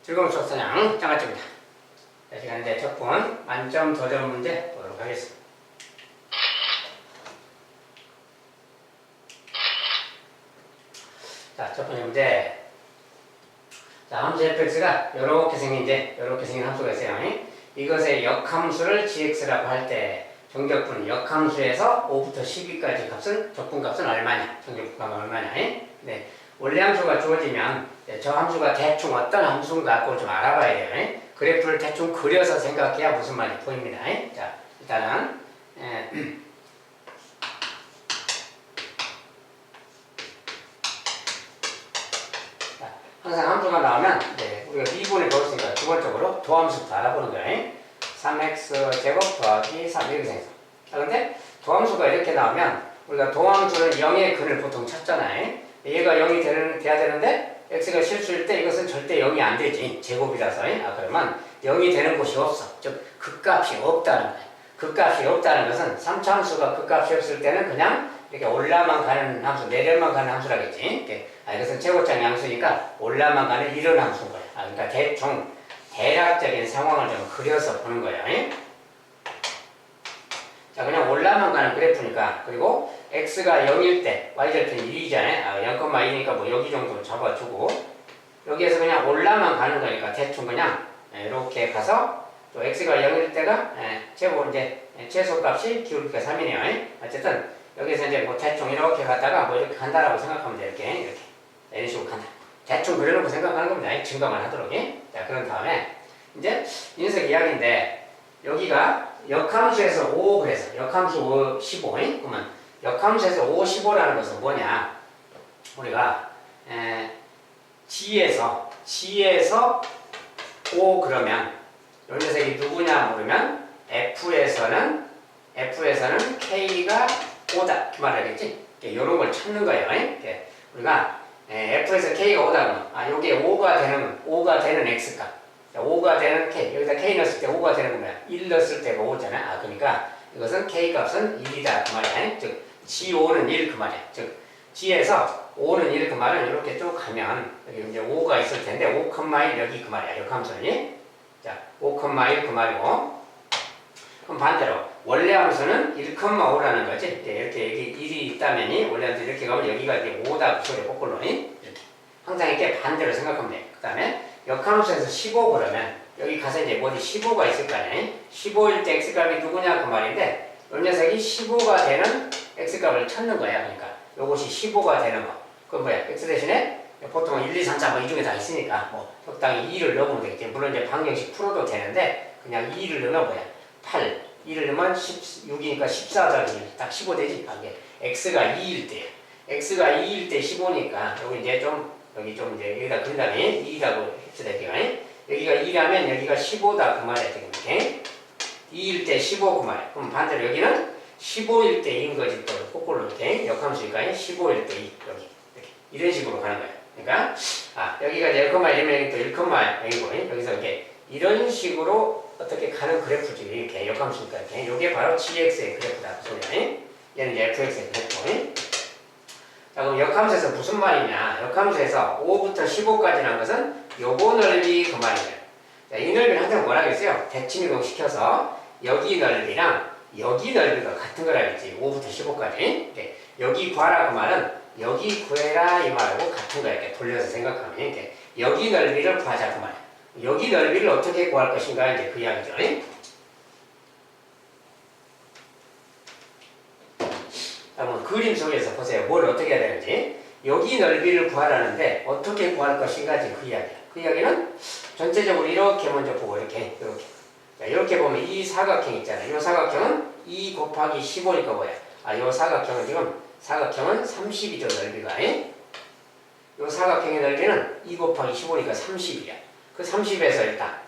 즐거운 수학사냥 장아찌입니다. 자, 시간 이제 첫 번 만점 도전 문제 보도록 하겠습니다. 자, 첫 번째 문제. 자, 함수 fx가 이렇게 생긴 함수가 있어요. 이것의 역함수를 gx라고 할 때 정적분 역함수에서 5부터 12까지 값은 적분값은 얼마냐? 정적분값은 얼마냐? 네. 원래 함수가 주어지면 저 함수가 대충 어떤 함수인가 그걸 좀 알아봐야 돼요. 그래프를 대충 그려서 생각해야 무슨 말이 보입니다. 자, 일단은 항상 함수가 나오면 우리가 미분을 배웠으니까 기본적으로 도함수부터 알아보는 거예요. 3x 제곱 더하기 3 이렇게 생겼어. 그런데 도함수가 이렇게 나오면 우리가 도함수는 0의 근을 보통 찾잖아요. 얘가 0이 돼야 되는데 x가 실수일 때 이것은 절대 0이 안 되지. 제곱이라서. 그러면 0이 되는 곳이 없어. 즉 극값이 없다는 거예요. 극값이 없다는 것은 3차함수가 극값이 없을 때는 그냥 이렇게 올라만 가는 함수, 내려만 가는 함수라겠지. 이것은 최고차의 함수니까 올라만 가는 이런 함수인 거예요. 그러니까 대충 대략적인 상황을 좀 그려서 보는 거예요. 자, 그냥 올라만 가는 그래프니까. 그리고 x가 0일 때 y절편 1이잖아요. 0,1이니까 뭐 여기 정도 잡아주고 여기에서 그냥 올라만 가는 거니까 대충 그냥 이렇게 가서 또 x가 0일 때가 최소값이 기울기가 3이네요. 어쨌든 여기서 이제 뭐 대충 이렇게 갔다가 뭐 이렇게 간다라고 생각하면 돼. 이렇게 이런 식으로 간다. 대충 그려놓고 생각하는 겁니다. 증가만 하도록. 자, 그런 다음에 이제 인석 이야기인데 여기가 역함수에서 5 그래서 역함수 15. 그러면 역함수에서 5, 15라는 것은 뭐냐? 우리가 G에서 5 그러면 이 녀석이 누구냐 모르면 F에서는 K가 5다 그 말이겠지? 이런 걸 찾는 거예요. 우리가 F에서 K가 5다 그러면 요게 5가 되는 X값 5가 되는 K 여기다 K 넣었을 때 5가 되는 건 뭐야? 1 넣었을 때가 5잖아. 그러니까 이것은 K값은 1이다 그 말이야. 즉 G5는 1 그 말이야. 즉 G에서 5는 1 그 말은 이렇게 쭉 가면 여기 이제 5가 있을 텐데 5,1 여기 그 말이야. 역함수는 자 5,1 그 말이고 그럼 반대로 원래 함수는 1,5라는 거지. 이렇게 여기 1이 있다면 원래 함수 이렇게 가면 여기가 이제 5다 그 소리 거꾸로 이렇게 항상 이렇게 반대로 생각하면 돼. 그 다음에 역함수에서 15 그러면 여기 가서 이제 어디 15가 있을 거 아니야. 15일 때 x값이 누구냐 그 말인데 이 녀석이 15가 되는 x값을 찾는 거야. 그러니까 요것이 15가 되는 거. 그건 뭐야? x 대신에 보통 1, 2, 3, 4 뭐 이 중에 다 있으니까 뭐 적당히 2를 넣으면 되겠지. 물론 이제 방정식 풀어도 되는데 그냥 2를 넣으면 뭐야? 8. 2를 넣으면 6이니까 14다. 딱 15 되지. 이게 x가 2일 때. x가 2일 때 15니까 여기 이제 여기 좀 이제 여기다 그린 다음에 2라고 합시다. 여기가 2라면 여기가 15다 그 말이야. 지금 이렇게 2일 때 15 그 말. 그럼 반대로 여기는 15일 때인 거지. 또 거꾸로 이렇게 역함수니까 15일 때 2 여기 이렇게 이런 식으로 가는 거야. 그러니까 여기가 이제 1,1이면 여기 또 1,0이고 여기서 이렇게 이런 식으로 어떻게 가는 그래프지. 이렇게 역함수니까 이렇게 요게 바로 gx의 그래프다 그 소리야. 얘는 이제 fx의 그래프. 자, 그럼 역함수에서 무슨 말이냐? 역함수에서 5부터 15까지라는 것은 요거 넓이 그 말이에요. 자, 이 넓이는 항상 뭐라 그랬어요? 대칭이동 시켜서 여기 넓이랑 여기 넓이가 같은 거라겠지. 5부터 15까지. 여기 구하라 그 말은 여기 구해라 이 말하고 같은 거야. 이렇게 돌려서 생각하면 이렇게 여기 넓이를 구하자 그 말이야. 여기 넓이를 어떻게 구할 것인가 이제 그 이야기죠. 한번 그림 속에서 보세요. 뭘 어떻게 해야 되는지. 여기 넓이를 구하라는데 어떻게 구할 것인가 지금 그 이야기야. 그 이야기는 전체적으로 이렇게 먼저 보고 이렇게. 자, 이렇게 보면 이 사각형 있잖아요. 이 사각형은 2 곱하기 15니까 뭐야? 이 사각형은 지금 사각형은 30이죠 넓이가. 이 사각형의 넓이는 2 곱하기 15니까 30이야. 그 30에서 일단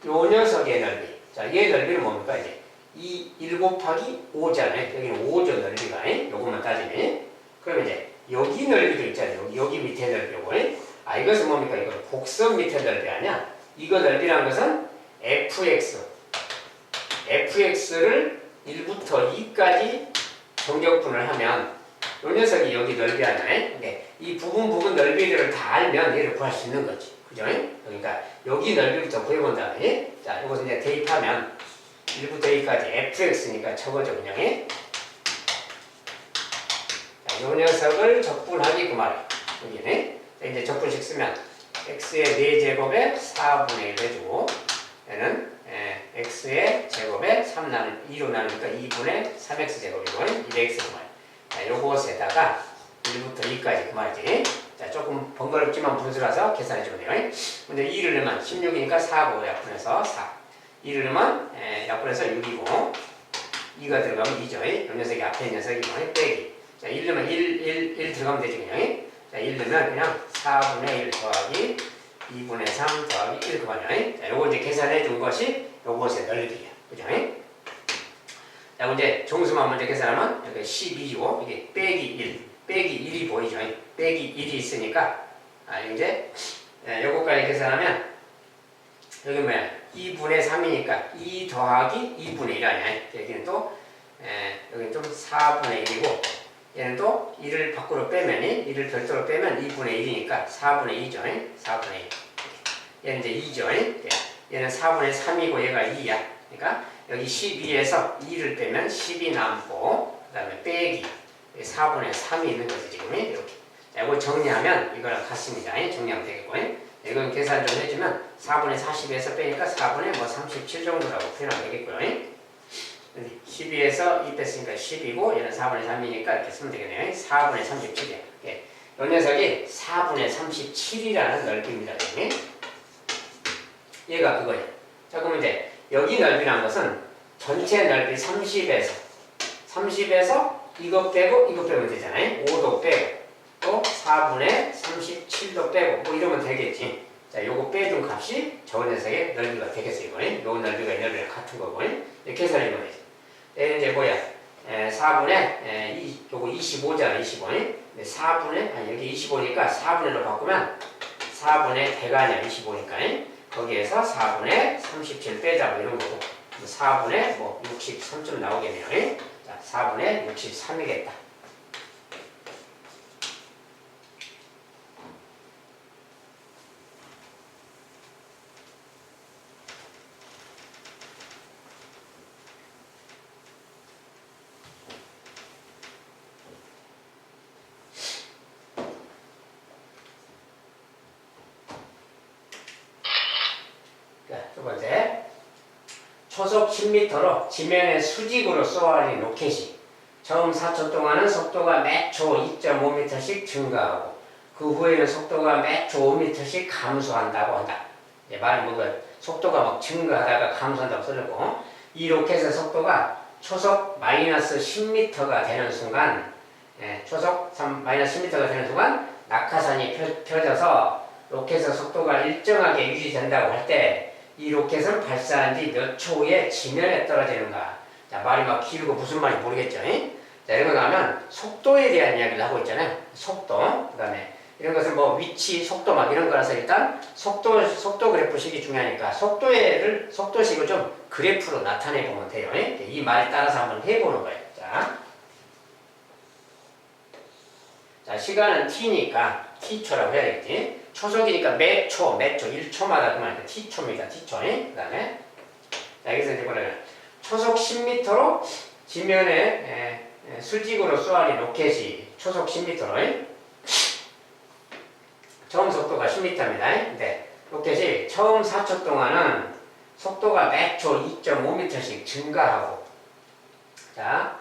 요 녀석의 넓이. 자, 얘 넓이는 뭡니까 이제? 1 곱하기 5잖아요. 여기는 5죠 넓이가. 요것만 따지면. 그러면 이제 여기 넓이도 있잖아요. 여기 밑에 넓이고. 이것은 뭡니까? 이거 곡선 밑에 넓이 아니야? 이거 넓이라는 것은 fx를 1부터 2까지 정적분을 하면 이 녀석이 여기 넓이 아니야? 이 부분 넓이들을 다 알면 얘를 구할 수 있는 거지. 그죠? 그러니까 여기 넓이부터 구해본 다음에 자, 이것을 이제 대입하면 1부터 2까지 fx니까 적어줘 그냥. 자, 요 녀석을 적분하기 그 말이야. 여기네. 이제 적분식 쓰면 x의 4제곱에 4분의 1 해주고 얘는 x의 제곱에 2로 나누니까 2분의 3x 제곱이고 1x 그 말이야. 자, 요것에다가 1부터 2까지 그 말이지. 자, 조금 번거롭지만 분수라서 계산해주면 돼요. 근데 2를 넣으면 16이니까 4고 약분해서 4. 2를 넣으면 약분해서 6이고 2가 들어가면 2죠. 이 녀석이 앞에 있는 녀석이고 빼기. 자, 1 넣으면 1 들어가면 되지 그냥. 자, 1 넣으면 그냥 4분의 1 더하기 2분의 3 더하기 1 그만이야. 자, 요거 이제 계산해 준 것이 요것의 넓이야. 그죠? 자, 이제 정수만 먼저 계산하면 여기 12고 이게 빼기 1. 빼기 1이 보이죠? 빼기 1이 있으니까 이제 요거까지 계산하면 여기 뭐야? 2분의 3이니까 2 더하기 2분의 1 아니야? 여기는 또 여기는 좀 4분의 1이고 얘는 또 1을 밖으로 빼면 1을 별도로 빼면 2분의 1이니까 4분의 2죠? 4분의 1 얘는 이제 2죠? 얘는 4분의 3이고 얘가 2야. 그러니까 여기 12에서 2를 빼면 10이 남고 그 다음에 빼기 4분의 3이 있는 거지 지금 이렇게. 자, 이거 정리하면 이거랑 같습니다. 정리하면 되겠고 이건 계산 좀 해주면 4분의 40에서 빼니까 4분의 37 정도라고 표현하면 되겠고요. 12에서 2 뺐으니까 10이고 얘는 4분의 3이니까 이렇게 쓰면 되겠네요. 4분의 37이야. 이 녀석이 4분의 37이라는 넓이입니다. 얘가 그거야. 자, 그럼 이제 여기 넓이란 것은 전체 넓이 30에서 이거 빼고 이거 빼면 되잖아요. 5도 빼고 또 4분의 37도 빼고 뭐 이러면 되겠지. 자, 요거 빼준 값이 저 녀석의 넓이가 되겠어요. 요 넓이가 이 넓이랑 같은 거고 이렇게 계산해보면 되지. 얘는 이제 뭐야? 4분의 요거 25잖아. 25. 4분의 여기 25니까 4분의로 바꾸면 4분의 100 아니야. 25니까 거기에서 4분의 37 빼자 뭐 이런 거고 4분의 63쯤 나오겠네요. 자, 4분의 63이겠다. 두 번째, 초속 10m로 지면에 수직으로 쏘아올린 로켓이 처음 4초 동안은 속도가 매초 2.5m씩 증가하고 그 후에는 속도가 매초 5m씩 감소한다고 한다. 말은 뭐가 속도가 막 증가하다가 감소한다고 써졌고 이 로켓의 속도가 초속 마이너스 10m가 되는 순간 초속 마이너스 10m가 되는 순간 낙하산이 펴져서 로켓의 속도가 일정하게 유지된다고 할 때 이 로켓은 발사한 지 몇 초 후에 지면에 떨어지는가. 자, 말이 막 길고 무슨 말인지 모르겠죠. 자, 이런 거 나오면 속도에 대한 이야기를 하고 있잖아요. 속도. 그 다음에 이런 것은 뭐 위치, 속도 막 이런 거라서 일단 속도 그래프식이 중요하니까 속도식을 좀 그래프로 나타내 보면 돼요. 이 말에 따라서 한번 해보는 거예요. 자, 시간은 t니까 t초라고 해야겠지. 초속이니까 매초 1초마다 그만 t초입니다. t초. 그 다음에 자, 여기서 이제 뭐라 그래. 초속 10m로 지면에 수직으로 쏘아올린 로켓이 초속 10m로 처음 속도가 10m입니다. 근데 로켓이 처음 4초 동안은 속도가 매초 2.5m씩 증가하고 자,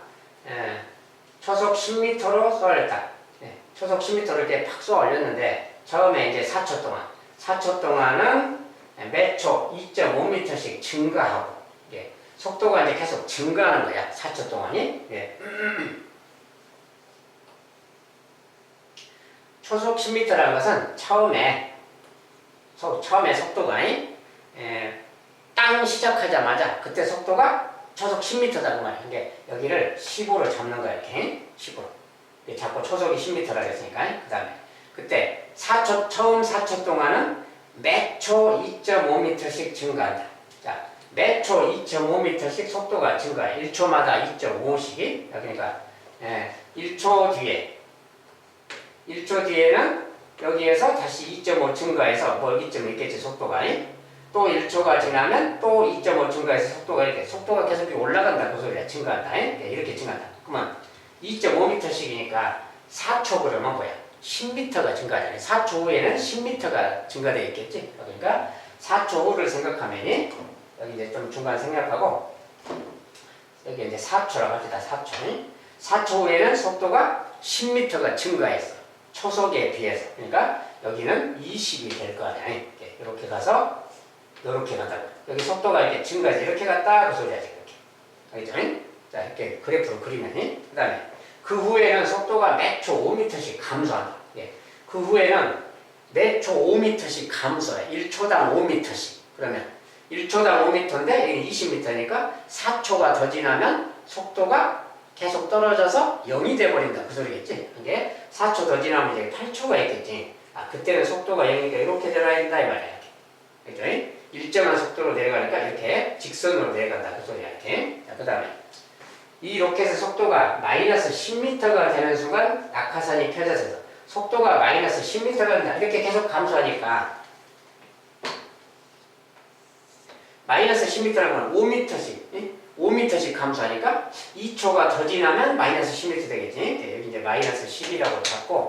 초속 10m로 쏘아올렸다. 초속 10m로 이렇게 팍 쏘아올렸는데 처음에 이제 4초 동안은 매초 2.5m씩 증가하고 속도가 이제 계속 증가하는 거야. 4초 동안이. 초속 10m라는 것은 처음에 속도가 땅 시작하자마자 그때 속도가 초속 10m다 그 말이야. 근데 여기를 15로 잡는 거야. 이렇게 15로. 자꾸 초속이 10m라고 했으니까 그 다음에 그때 처음 4초 동안은 매초 2.5m씩 증가한다. 자, 매초 2.5m씩 속도가 증가해. 1초마다 2.5씩. 그러니까 1초 뒤에는 여기에서 다시 2.5 증가해서 뭐 이쯤 있겠지 속도가. 또 1초가 지나면 또 2.5 증가해서 속도가 이렇게 속도가 계속 올라간다 그 소리야. 증가한다. 이렇게 증가한다. 그러면 2.5m씩이니까 4초 그러면 뭐야? 10m가 증가하잖아요. 4초 후에는 10m가 증가되어 있겠지. 그러니까 4초 후를 생각하면 여기 이제 좀 중간 생략하고 여기 이제 4초라고 합시다. 4초. 4초 후에는 속도가 10m가 증가했어. 초속에 비해서. 그러니까 여기는 20이 될 거 아니야. 이렇게 가서 이렇게 간다고. 여기 속도가 이렇게 증가해서 이렇게 갔다 그 소리야. 이렇게. 알겠죠? 자, 이렇게 그래프로 그리면 그 다음에 그 후에는 속도가 매 초 5m씩 감소한다. 그 후에는 매 초 5m씩 감소해. 1초당 5m씩. 그러면 1초당 5m인데 여기 20m니까 4초가 더 지나면 속도가 계속 떨어져서 0이 돼버린다. 그 소리겠지? 이게 4초 더 지나면 이제 8초가 있겠지. 아, 그때는 속도가 0이니까 이렇게 내려야 된다. 이 말이야. 그죠? 일정한 속도로 내려가니까 이렇게 직선으로 내려간다. 그 소리야. 이렇게. 자, 그 다음에 이 로켓의 속도가 마이너스 10m가 되는 순간 낙하산이 펴져서 속도가 마이너스 10m가 된다. 이렇게 계속 감소하니까 마이너스 10m라는 건 5m씩 5m씩 감소하니까 2초가 더 지나면 마이너스 10m 되겠지. 여기 이제 마이너스 10이라고 잡고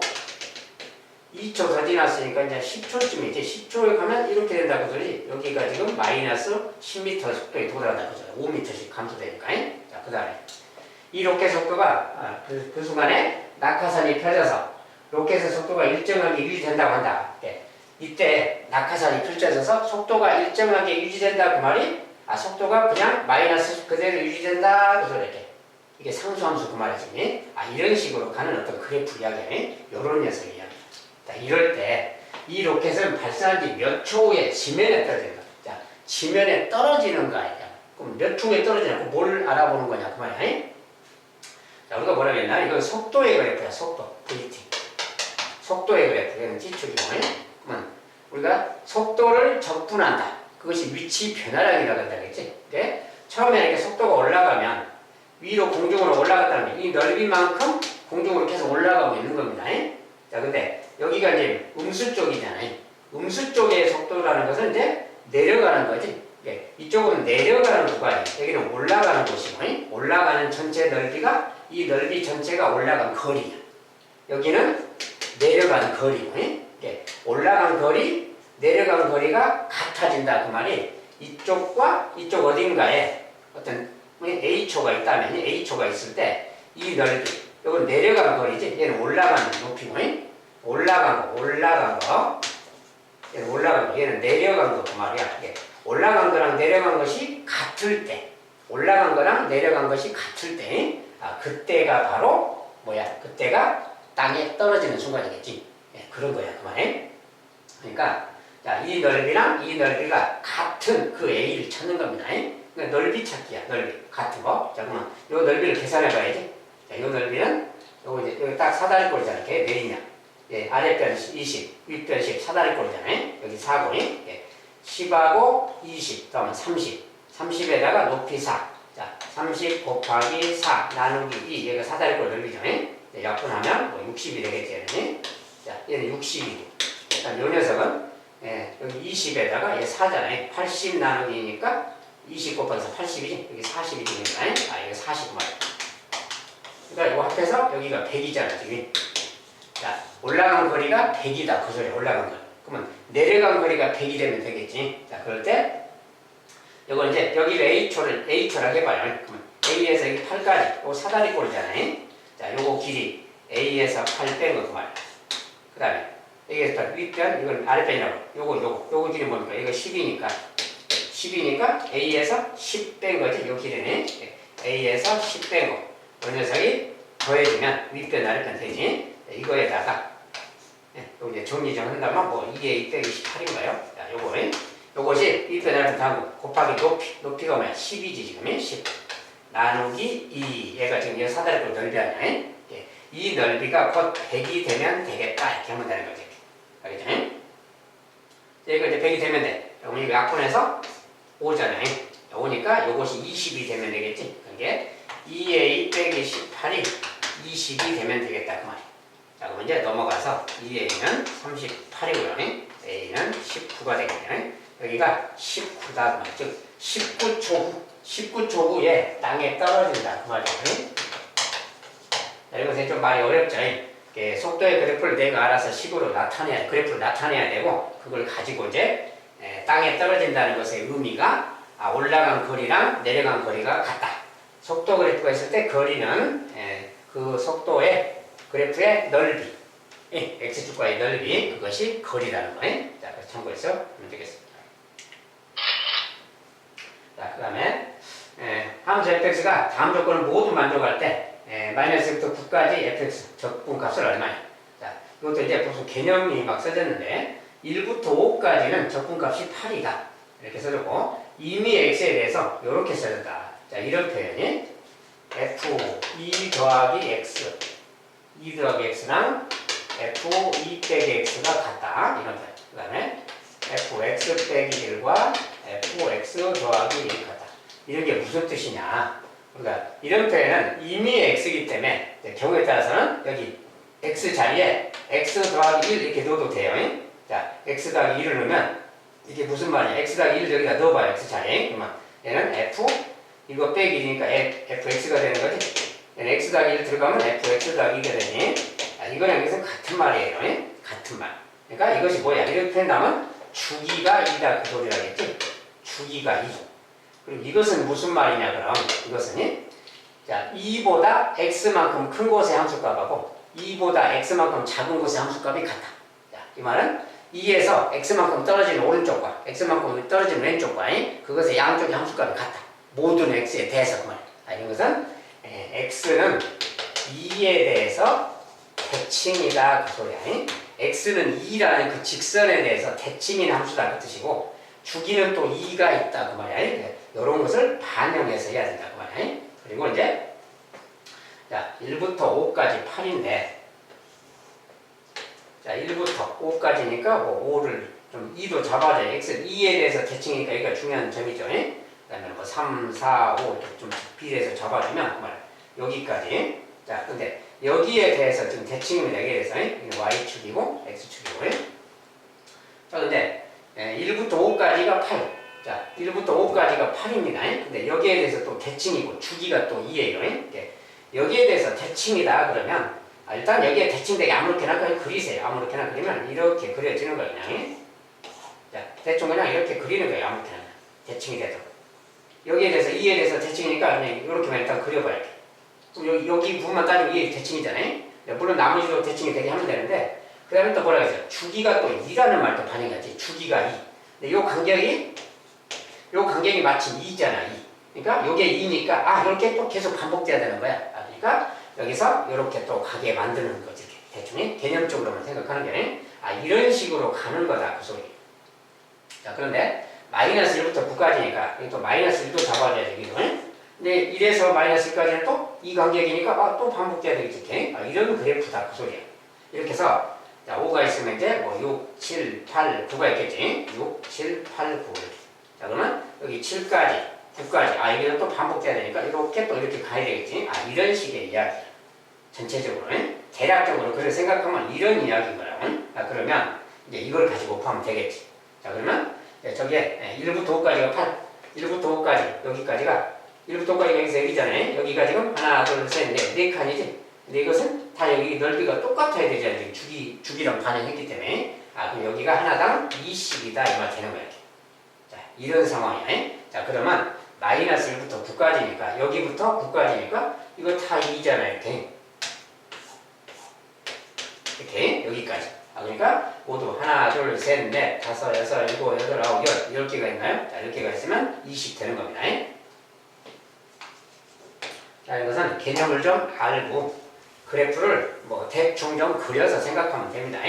2초 더 지났으니까 이제 10초쯤이지. 10초에 가면 이렇게 된다고 소리. 여기가 지금 마이너스 10m 속도에 도달한다고 소리. 5m씩 감소되니까. 자, 그 다음에 이 로켓 속도가 그 순간에 낙하산이 펴져서 로켓의 속도가 일정하게 유지된다고 한다. 이때 낙하산이 펼쳐져서 속도가 일정하게 유지된다 그 말이 속도가 그냥 마이너스 그대로 유지된다 그 소리. 이게 상수함수 그 말이지. 이런 식으로 가는 어떤 그래프 이야기, 요런 녀석이야. 자, 이럴 때 이 로켓은 발사한 지 몇 초 후에 지면에 떨어진다. 자, 지면에 떨어지는 거 아니야. 그럼 몇 초 후에 떨어지냐고 뭘 알아보는 거냐 그 말이야. 자, 우리가 뭐라 그랬나? 이건 속도의 그래프야. 속도. VT. 속도의 그래프. 이건 T축이고. 그러면 우리가 속도를 적분한다. 그것이 위치 변화량이라고 한다 그랬지? 처음에 이렇게 속도가 올라가면 위로 공중으로 올라갔다면 이 넓이만큼 공중으로 계속 올라가고 있는 겁니다. 자, 근데 여기가 이제 음수 쪽이잖아요. 음수 쪽의 속도라는 것은 이제 내려가는 거지. 이쪽은 내려가는 구간이, 여기는 올라가는 곳이고, 올라가는 전체 넓이가 이 넓이 전체가 올라간 거리야. 여기는 내려가는 거리고, 올라간 거리, 내려간 거리가 같아진다 그 말이 이쪽과 이쪽 어딘가에 어떤 A초가 있다면 A초가 있을 때 이 넓이, 이건 내려간 거리지. 얘는 올라가는 높이고, 올라간 거, 얘는 올라간 거, 얘는 내려간 거 그 말이야. 올라간 거랑 내려간 것이 같을 때, 올라간 거랑 내려간 것이 같을 때, 그때가 바로 뭐야? 그때가 땅에 떨어지는 순간이겠지. 그런 거야, 그 말에. 그러니까 자, 이 넓이랑 이 넓이가 같은 그 A를 찾는 겁니다. 그러니까 넓이 찾기야, 넓이 같은 거. 자, 그러면 이 넓이를 계산해봐야지. 자, 이 넓이는 요거 이제 여기 딱 사다리꼴이잖아. 걔 몇이냐? 아랫변 20, 윗변 10, 사다리꼴이잖아요. 여기 4고, 10하고 20, 그다음에 30. 30에다가 높이 4. 자, 30 곱하기 4 나누기 2. 얘가 사다리꼴 넓이죠. 약분하면 뭐 60이 되겠지, 얘는. 자, 얘는 60이고. 자, 요 녀석은, 여기 20에다가 얘 4잖아요. 80 나누기니까 20 곱해서 80이지. 여기 40이 되니까, 이거 40 말이야. 그러니까 이거 합해서 여기가 100이잖아, 지금. 자, 올라간 거리가 100이다. 그 소리야, 올라간 거리. 그러면 내려간 거리가 100이 되면 되겠지. 자, 그럴 때, 이걸 이제, 여기를 A초라고 해봐요. 그러면 A에서 여기 8까지, 이거 사다리꼴이잖아요. 자, 요거 길이 A에서 8 뺀 거 그 말이야. 그 다음에, 여기에서 윗변, 이건 아랫변이라고. 요거 길이 뭡니까? 이거 10이니까. 10이니까 A에서 10 뺀 거지. 요 길이는. A에서 10 뺀 거. 요 녀석이 더해지면 윗변, 아랫변 되지. 이거에다가 요 이제 정리 좀 한다면 뭐 2A 빼기 18인가요? 자, 요것이 윗변, 아랫변 다음 곱하기 높이가 뭐야? 10이지 지금. 10 나누기 2. 얘가 지금 이 사다리꼴 넓이 아니야? 이 넓이가 곧 100이 되면 되겠다. 이렇게 하면 되는 거지. 알겠죠? 이거 이제 100이 되면 돼. 그럼 이거 약분해서 5잖아요. 5니까 요것이 20이 되면 되겠지. 그게 2A 빼기 18이 20이 되면 되겠다. 그 말이야. 자, 그럼 이제 넘어가서 이 A는 38이고요. A는 19가 되겠네요. 여기가 19다. 즉 19초 후에 땅에 떨어진다. 그 말이에요. 자, 이것은 좀 많이 어렵죠. 속도의 그래프를 내가 알아서 식으로 그래프를 나타내야 되고, 그걸 가지고 이제 땅에 떨어진다는 것의 의미가 올라간 거리랑 내려간 거리가 같다. 속도 그래프가 있을 때 거리는 그 속도의 그래프의 넓이, x축과의 넓이, 그것이 거리라는 거예요. 자, 그래서 참고해서 하면 되겠습니다. 자, 그 다음에 함수 fx가 다음 조건을 모두 만족할 때 마이너스 1부터 9까지 fx 적분값을 얼마냐. 자, 이것도 이제 무슨 개념이 막 써졌는데 1부터 5까지는 적분값이 8이다. 이렇게 써졌고, 이미 x에 대해서 이렇게 써졌다. 자, 이런 표현이 f2 더하기 x, 2 더하기 x랑 f2 빼기 x가 같다. 이런 표현. 그 다음에 fx 빼기 1과 fx 더하기 1이 같다. 이런 게 무슨 뜻이냐. 그러니까 이런 표현은 이미 x이기 때문에 경우에 따라서는 여기 x 자리에 x 더하기 1 이렇게 넣어도 돼요. 자, x 더하기 1을 넣으면 이게 무슨 말이야? x 더하기 1을 여기다 넣어봐요. x 자리에. 그러면 얘는 f 이거 빼기니까 fx가 되는 거지. 얘는 x 더하기 1 들어가면 fx 더하기 2가 되니, 이거랑 이것은 같은 말이에요. 같은 말. 그러니까 이것이 뭐야? 이렇게 표현하면 주기가 2다 그 소리라겠지. 주기가 2. 그리고 이것은 무슨 말이냐 그럼? 이것은 자, 2보다 x만큼 큰 곳의 함수값하고 2보다 x만큼 작은 곳의 함수값이 같다. 자, 이 말은 2에서 x만큼 떨어지는 오른쪽과 x만큼 떨어지는 왼쪽과 그것의 양쪽의 함수값이 같다. 모든 x에 대해서 그 말. 이것은 x는 2에 대해서 대칭이다 그 소리야. x는 2라는 그 직선에 대해서 대칭인 함수다 그 뜻이고, 주기는 또 2가 있다 그 말이야. 이런 것을 반영해서 해야 된다 그 말이야. 그리고 이제 자, 1부터 5까지 8인데, 자, 1부터 5까지니까 뭐 5를 좀 2도 잡아줘야 x 2에 대해서 대칭이니까 여기가 중요한 점이죠. 그 다음에 뭐 3, 4, 5 좀 비례해서 잡아주면 그 말 여기까지. 자, 근데 여기에 대해서 지금 대칭입니다. 여기에 대해서 여기는 y축이고 x축이고. 자, 근데 1부터 5까지가 8. 자, 1부터 5까지가 8입니다. 근데 여기에 대해서 또 대칭이고 주기가 또 2예요. 여기에 대해서 대칭이다 그러면 일단 여기에 대칭되게 아무렇게나 그냥 그리세요. 아무렇게나 그리면 이렇게 그려지는 거예요. 그냥. 자, 대충 그냥 이렇게 그리는 거예요. 아무렇게나 대칭이 돼도. 여기에 대해서 2에 대해서 대칭이니까 그냥 이렇게만 일단 그려봐요. 여기 부분만 따지면 이게 대칭이잖아요. 물론 나머지도 대칭이 되게 하면 되는데, 그 다음에 또 뭐라 그랬어요? 주기가 또 2라는 말도 반영하지. 주기가 2. 근데 요 간격이 마치 2잖아. 2. 그러니까 요게 2니까 이렇게 또 계속 반복돼야 되는 거야. 그러니까 여기서 이렇게 또 가게 만드는 거지. 대충 개념적으로만 생각하는 게 이런 식으로 가는 거다 그 소리. 자, 그런데 마이너스 1부터 9까지니까 여기 또 마이너스 1도 잡아줘야 되겠죠. 근데 1에서 마이너스 1까지는 또 이 간격이니까 또 반복돼야 되겠지. 이런 그래프다 그 소리야. 이렇게 해서 자, 5가 있으면 이제 뭐 6, 7, 8, 9가 있겠지. 6, 7, 8, 9 이렇게. 자, 그러면 여기 7까지, 9까지. 여기는 또 반복돼야 되니까 이렇게 또 이렇게 가야 되겠지. 이런 식의 이야기. 전체적으로 대략적으로 그걸 생각하면 이런 이야기인 거야. 그러면 이제 이걸 가지고 곱하면 되겠지. 자, 그러면 저기에 1부터 5까지가 8, 1부터 5까지 여기까지가 1부터 5까지가 여기서 여기잖아요. 여기가 지금 하나, 둘, 셋, 넷, 4칸이지. 근데 이것은 다 여기 넓이가 똑같아야 되잖아요. 주기랑 반영했기 때문에. 그럼 여기가 하나당 2씩이다 이 말 되는 거야. 자, 이런 상황이야. 자, 그러면 마이너스 1부터 9까지니까 여기부터 9까지니까 이거 다 2잖아요. 이렇게 여기까지. 그러니까 모두 하나, 둘, 셋, 넷, 다섯, 여섯, 일곱, 여덟, 아홉, 열 10개가 있나요? 자, 10개가 있으면 20 되는 겁니다. 자, 이것은 개념을 좀 알고 그래프를 뭐 대충 좀 그려서 생각하면 됩니다.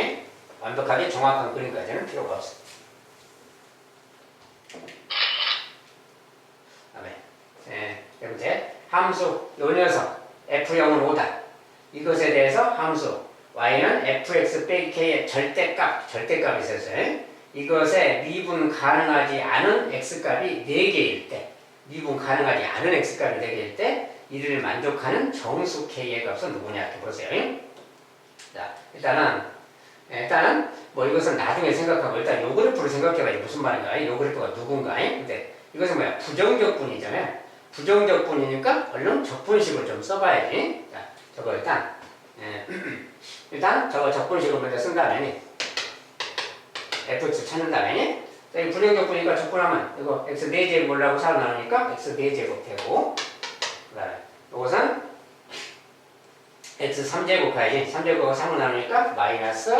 완벽하게 정확한 그림까지는 필요가 없습니다. 이제 함수 요 녀석 f0은 5다. 이것에 대해서 함수 y는 fx 빼기 k의 절대값이 있었어요. 이것에 미분 가능하지 않은 x값이 4개일 때, 미분 가능하지 않은 x값이 4개일 때 이를 만족하는 정수 k의 값은 누구냐 이렇게 보세요. 자, 일단은 뭐 이것은 나중에 생각하고 일단 요 그래프를 생각해봐야지 무슨 말인가. 요 그래프가 누군가. 근데 이것은 뭐야? 부정적분이잖아요. 부정적분이니까 얼른 적분식을 좀 써봐야지. 자, 저거 일단 저거 적분식을 먼저 쓴 다음에 fx 찾는 다음에 이 부정적분이니까 적분하면 이거 x 4제곱 올라고 4로 나누니까 x 4제곱 되고 그다음에 이것은 x 3제곱 가야지. 3제곱하고 3을 나누니까 마이너스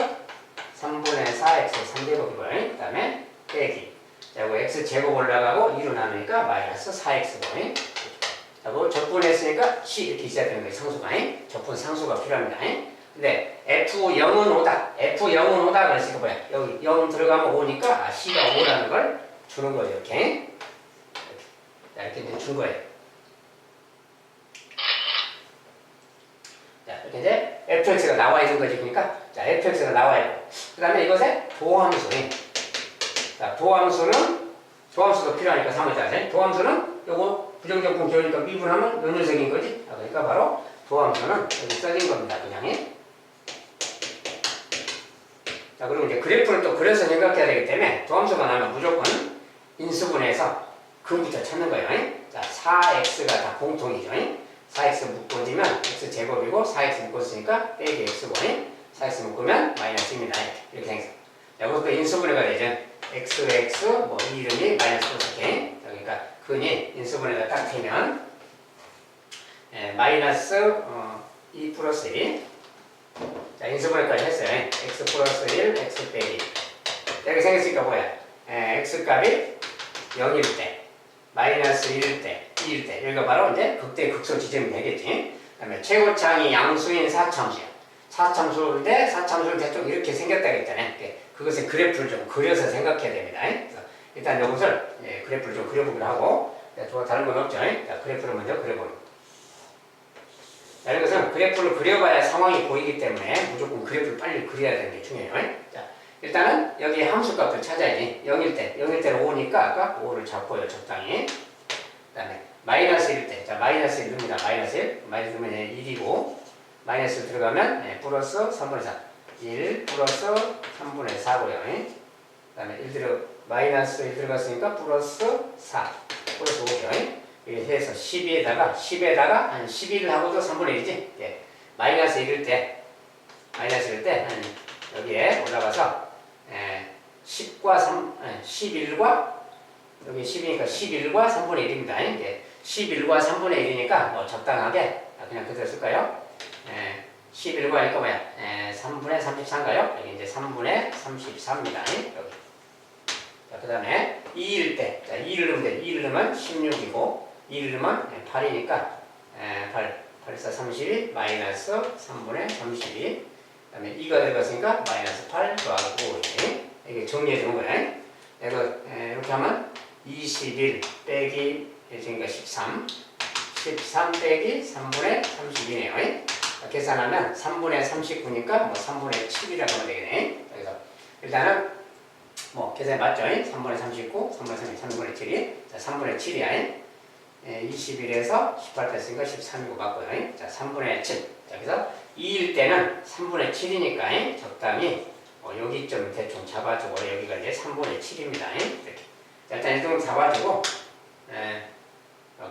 3분의 4x 3제곱이고 그 다음에 빼기 자, 이거 x제곱 올라가고 2로 나누니까 마이너스 4x고 자, 그거 적분했으니까 c 이렇게 있어야 되는 거예요. 상수가 적분 상수가 필요합니다. 근데 F0은 5다. F0은 5다 그랬으니까 뭐야? 여기 0 들어가면 5니까 C가 5라는 걸 주는 거예요. 이렇게. 자, 이렇게 이제 준 거예요. 자, 이렇게 이제 fx가 나와 있는 거지. 그러니까 자, fx가 나와 있고. 그 다음에 이것에 도함수. 자, 도함수도 필요하니까 3을 짜야 도함수는 요거 부정적분 기울니까 미분하면 요 녀석인 거지. 자, 그러니까 바로 도함수는 여기 써진 겁니다. 그냥. 자, 그리고 이제 그래프를 또 그려서 생각해야 되기 때문에 도함수가 나면 무조건 인수분해서 근부터 찾는 거예요. 자, 4x가 다 공통이죠. 4x 묶어지면 x제곱이고 4x 묶었으니까 빼기 x고 4x 묶으면 마이너스입니다. 이렇게 생겼어요. 자, 이것도 인수분해가 되죠. x, 뭐 이 이름이 마이너스 이렇게. 그러니까 근이 인수분해가 딱 되면 마이너스 2 플러스 1 자, 인수분해까지 했어요. x 플러스 1, x 빼기. 이렇게 생겼으니까 뭐야? x값이 0일 때, 마이너스 1일 때, 2일 때. 여기가 바로 이제 극대 극소 지점이 되겠지. 그 다음에 최고차항이 양수인 4참수야. 4참수인데 4참수를 대충 이렇게 생겼다고 했잖아요. 그것의 그래프를 좀 그려서 생각해야 됩니다. 그래서 일단 이것을 그래프를 좀 그려보기로 하고, 다른 건 없죠. 자, 그래프를 먼저 그려보는 거. 자, 이것은 그래프를 그려봐야 상황이 보이기 때문에 무조건 그래프를 빨리 그려야 되는 게 중요해요. 자, 일단은 여기 함수값을 찾아야지. 0일 때는 5니까 아까 5를 잡고요. 적당히. 그 다음에 마이너스 1일 때. 자, 마이너스 1 넣습니다. 마이너스 1. 마이너스 1이면 1이고 마이너스 들어가면 플러스 3분의 4. 1 플러스 3분의 4고요. 그 다음에 마이너스 1 들어갔으니까 플러스 4. 플러스 5죠. 이렇게 해서 10에다가 한 11하고도 3분의 1이지? 예. 마이너스 1일 때 한 여기에 올라가서 11과 여기 10이니까 11과 3분의 1입니다. 예. 11과 3분의 1이니까 뭐 적당하게 그냥 그대로 쓸까요? 11과 하니까 뭐야? 3분의 33인가요? 여기 이제 3분의 34입니다. 여기. 자, 그 다음에 2일 때. 자, 2를 넣으면 돼. 2를 넣으면 16이고 2를 넣으면 8이니까 8, 4, 32 마이너스 3분의 32 그 다음에 2가 들어갔으니까 마이너스 8 더하고 5 이게 정리해 주는 거야. 이거 이렇게 하면 21 빼기 그러니까 13 빼기 3분의 32네요. 계산하면 3분의 39니까 뭐 3분의 7이라고 하면 되겠네. 그래서 일단은 뭐 계산이 맞죠? 3분의 39, 3분의 7이 자, 3분의 7이야. 21에서 18 됐으니까 13이고 맞고요. 자, 3분의 7. 자, 그래서 2일 때는 3분의 7이니까 적당히 여기 좀 대충 잡아주고 여기가 이제 3분의 7입니다. 이렇게. 자, 일단 이 정도 잡아주고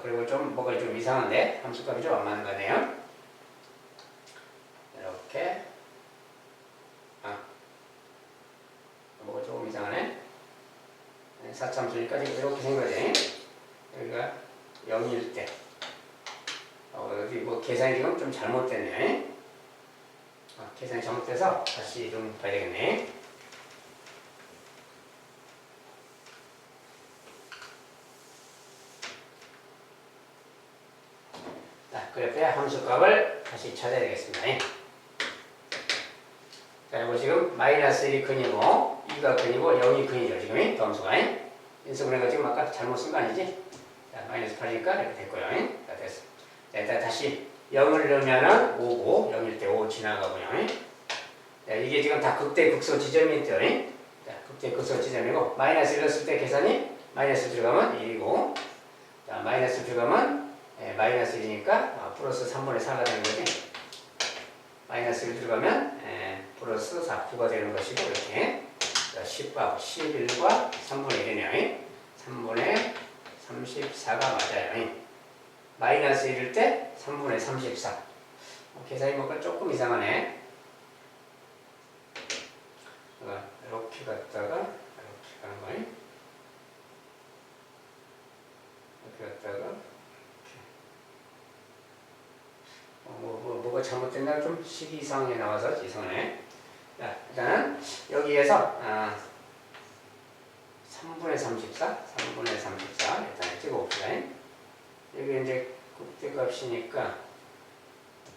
그리고 좀 뭐가 좀 이상한데 함수값이 좀 안 맞는 거네요. 이렇게 뭐가 조금 이상하네. 4참수니까 이렇게 생겨지. 여기가 0일 때 여기 뭐 계산이 지금 좀 잘못됐네. 계산이 잘못돼서 다시 좀 봐야 되겠네. 자, 그래프의 함수값을 다시 찾아야 되겠습니다. 자, 이거 지금 마이너스 1이 근이고 2가 근이고 0이 근이죠. 지금 함수가 인수분해가 지금 아까 잘못 쓴 거 아니지? 자, 마이너스 8이니까 이렇게 됐고요. 자, 됐어. 자, 일단 다시 0을 넣으면은 5고 0일 때 5 지나가고요. 자, 이게 지금 다 극대 극소 지점이죠. 자, 극대 극소 지점이고 마이너스 1 넣었을 때 계산이 마이너스 들어가면 1이고 자, 마이너스 들어가면 마이너스 1이니까 플러스 3분의 4가 되는 거지. 마이너스 1 들어가면 플러스 4, 9가 되는 것이고 이렇게 10과 11과 3분의 1이네요. 3분의 34가 맞아요. 마이너스 1일 때 3분의 34. 계산이 뭔가 조금 이상하네. 이렇게 갔다가 이렇게 가는 거예요. 이렇게 갔다가 이렇게. 뭐가 잘못됐나 좀 식이 이상하게 나와서 이상하네. 자, 일단은 여기에서 3분의 34, 3분의 34 일단 찍어봅시다. 여기 이제 극대값이니까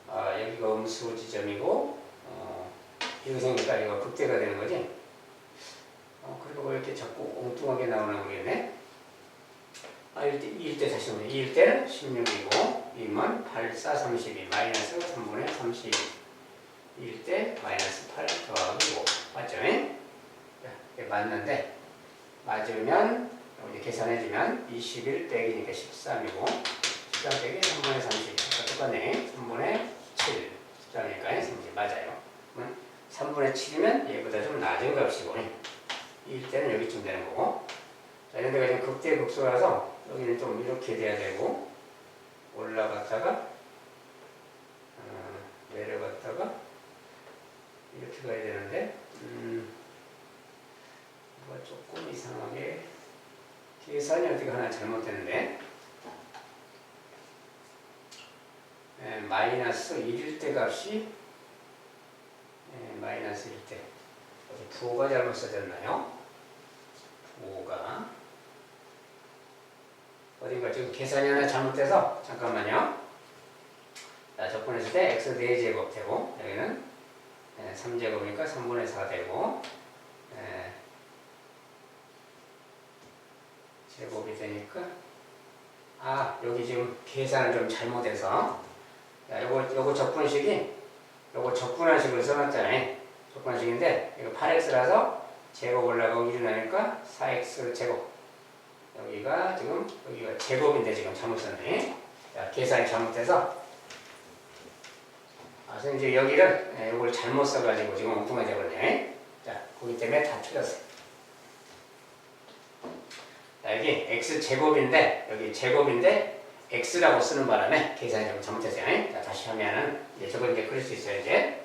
여기가 음수 지점이고 이거 생기니까 이거 극대가 되는 거지. 그리고 왜 이렇게 자꾸 엉뚱하게 나오나 모르겠네. 2일 때 다시 보면 2일 때는 16이고 2면 8, 4, 32 마이너스 3분의 32 2일 때 마이너스 8 더하기 5 맞죠? 이게 맞는데 맞으면 이제 계산해주면 21 빼기니까 13이고 13 빼기 3분의 32 똑같네. 3분의 7 13이니까 30 맞아요. 3분의 7이면 얘보다 좀 낮은 값이고 2일 때는 여기쯤 되는 거고. 자, 이런 데가 지금 극대극소라서 여기는 좀 이렇게 돼야 되고 올라갔다가 내려갔다가 이렇게 가야 되는데 뭐가 조금 이상하게 계산이 어떻게 하나 잘못됐는데 마이너스 1일 때 값이 마이너스 1일 때 부호가 잘못 써졌나요? 부호가 어딘가 지금 계산이 하나 잘못돼서 잠깐만요. 자, 적분했을 때 x 4제곱 되고 여기는 3제곱이니까 3분의 4 되고 제곱이 되니까 여기 지금 계산을 좀 잘못해서 요거 적분식이 요거 적분한식을 써놨잖아요. 적분한식인데 이거 8x라서 제곱 올라가고 1이 나니까 4x 제곱 여기가 제곱인데 지금 잘못 썼네. 자, 계산이 잘못돼서 그래서 이제 여기를 이걸 잘못 써가지고 지금 엉뚱하게 되거든요. 자, 거기 때문에 다 틀렸어요. 자, 여기 x 제곱인데 여기 제곱인데 x라고 쓰는 바람에 계산이 좀 잘못됐어요. 자, 다시 하면은 저걸 이제 그릴 수 있어요. 이제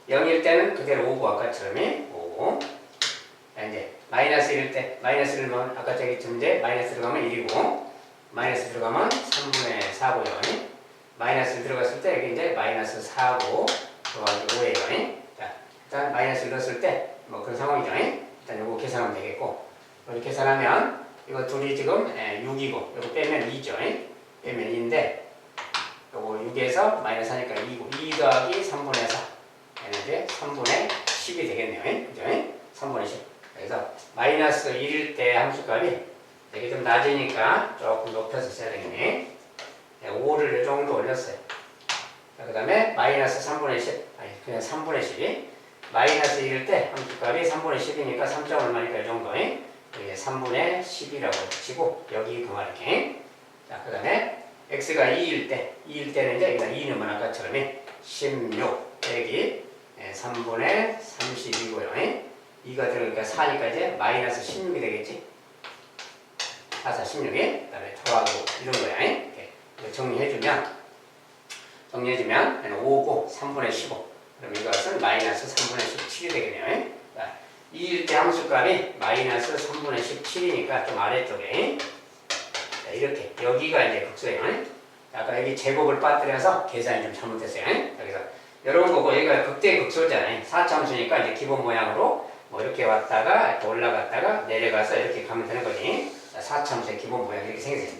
0일 때는 그대로 5고 아까처럼 5고 이제 마이너스 1일 때 마이너스를 넣으면 아까 저기쯤 이제 마이너스 들어가면 1이고 마이너스 들어가면 3분의 4고요. 마이너스 들어갔을 때 여기 이제 마이너스 4고 더하기 5예요. 자, 일단 마이너스를 넣었을 때 뭐 그런 상황이죠. 일단 요거 계산하면 되겠고 여기 계산하면 이거 둘이 지금 6이고 요거 빼면 2죠. 빼면 2인데 요거 6에서 마이너스 하니까 2고 2 더하기 3분의 4 이제 3분의 10이 되겠네요. 그죠? 3분의 10 그래서 마이너스 1일 때 함수값이 되게 좀 낮으니까 조금 높여서 써야 되겠네. 5를 이 정도 올렸어요. 그 다음에 마이너스 3분의 10 그냥 3분의 10이 마이너스 1일 때 함수값이 3분의 10이니까 3점 얼마니까 이 정도 이제 3분의 10이라고 치고 여기 그만 이렇게. 자, 그 다음에 x가 2일 때는 이제 일단 2는 아까처럼 16 빼기 3분의 32고요. 2가 들어가니까 4니까 이제 마이너스 16이 되겠지. 4, 4, 16이 그 다음에 더하고 이런 거야. 이렇게 정리해주면 5고 3분의 15 그럼 이것은 마이너스 3분의 17이 되겠네요. 2일 때 함수값이 마이너스 3분의 17이니까 좀 아래쪽에 자, 이렇게 여기가 이제 극소예요. 아까 여기 제곱을 빠뜨려서 계산이 좀 잘못됐어요. 여기서 이런 거고 여기가 극대 극소잖아요. 4차 함수니까 이제 기본 모양으로 뭐 이렇게 왔다가 이렇게 올라갔다가 내려가서 이렇게 가면 되는 거지. 4차 함수의 기본 모양이 이렇게 생겼어요.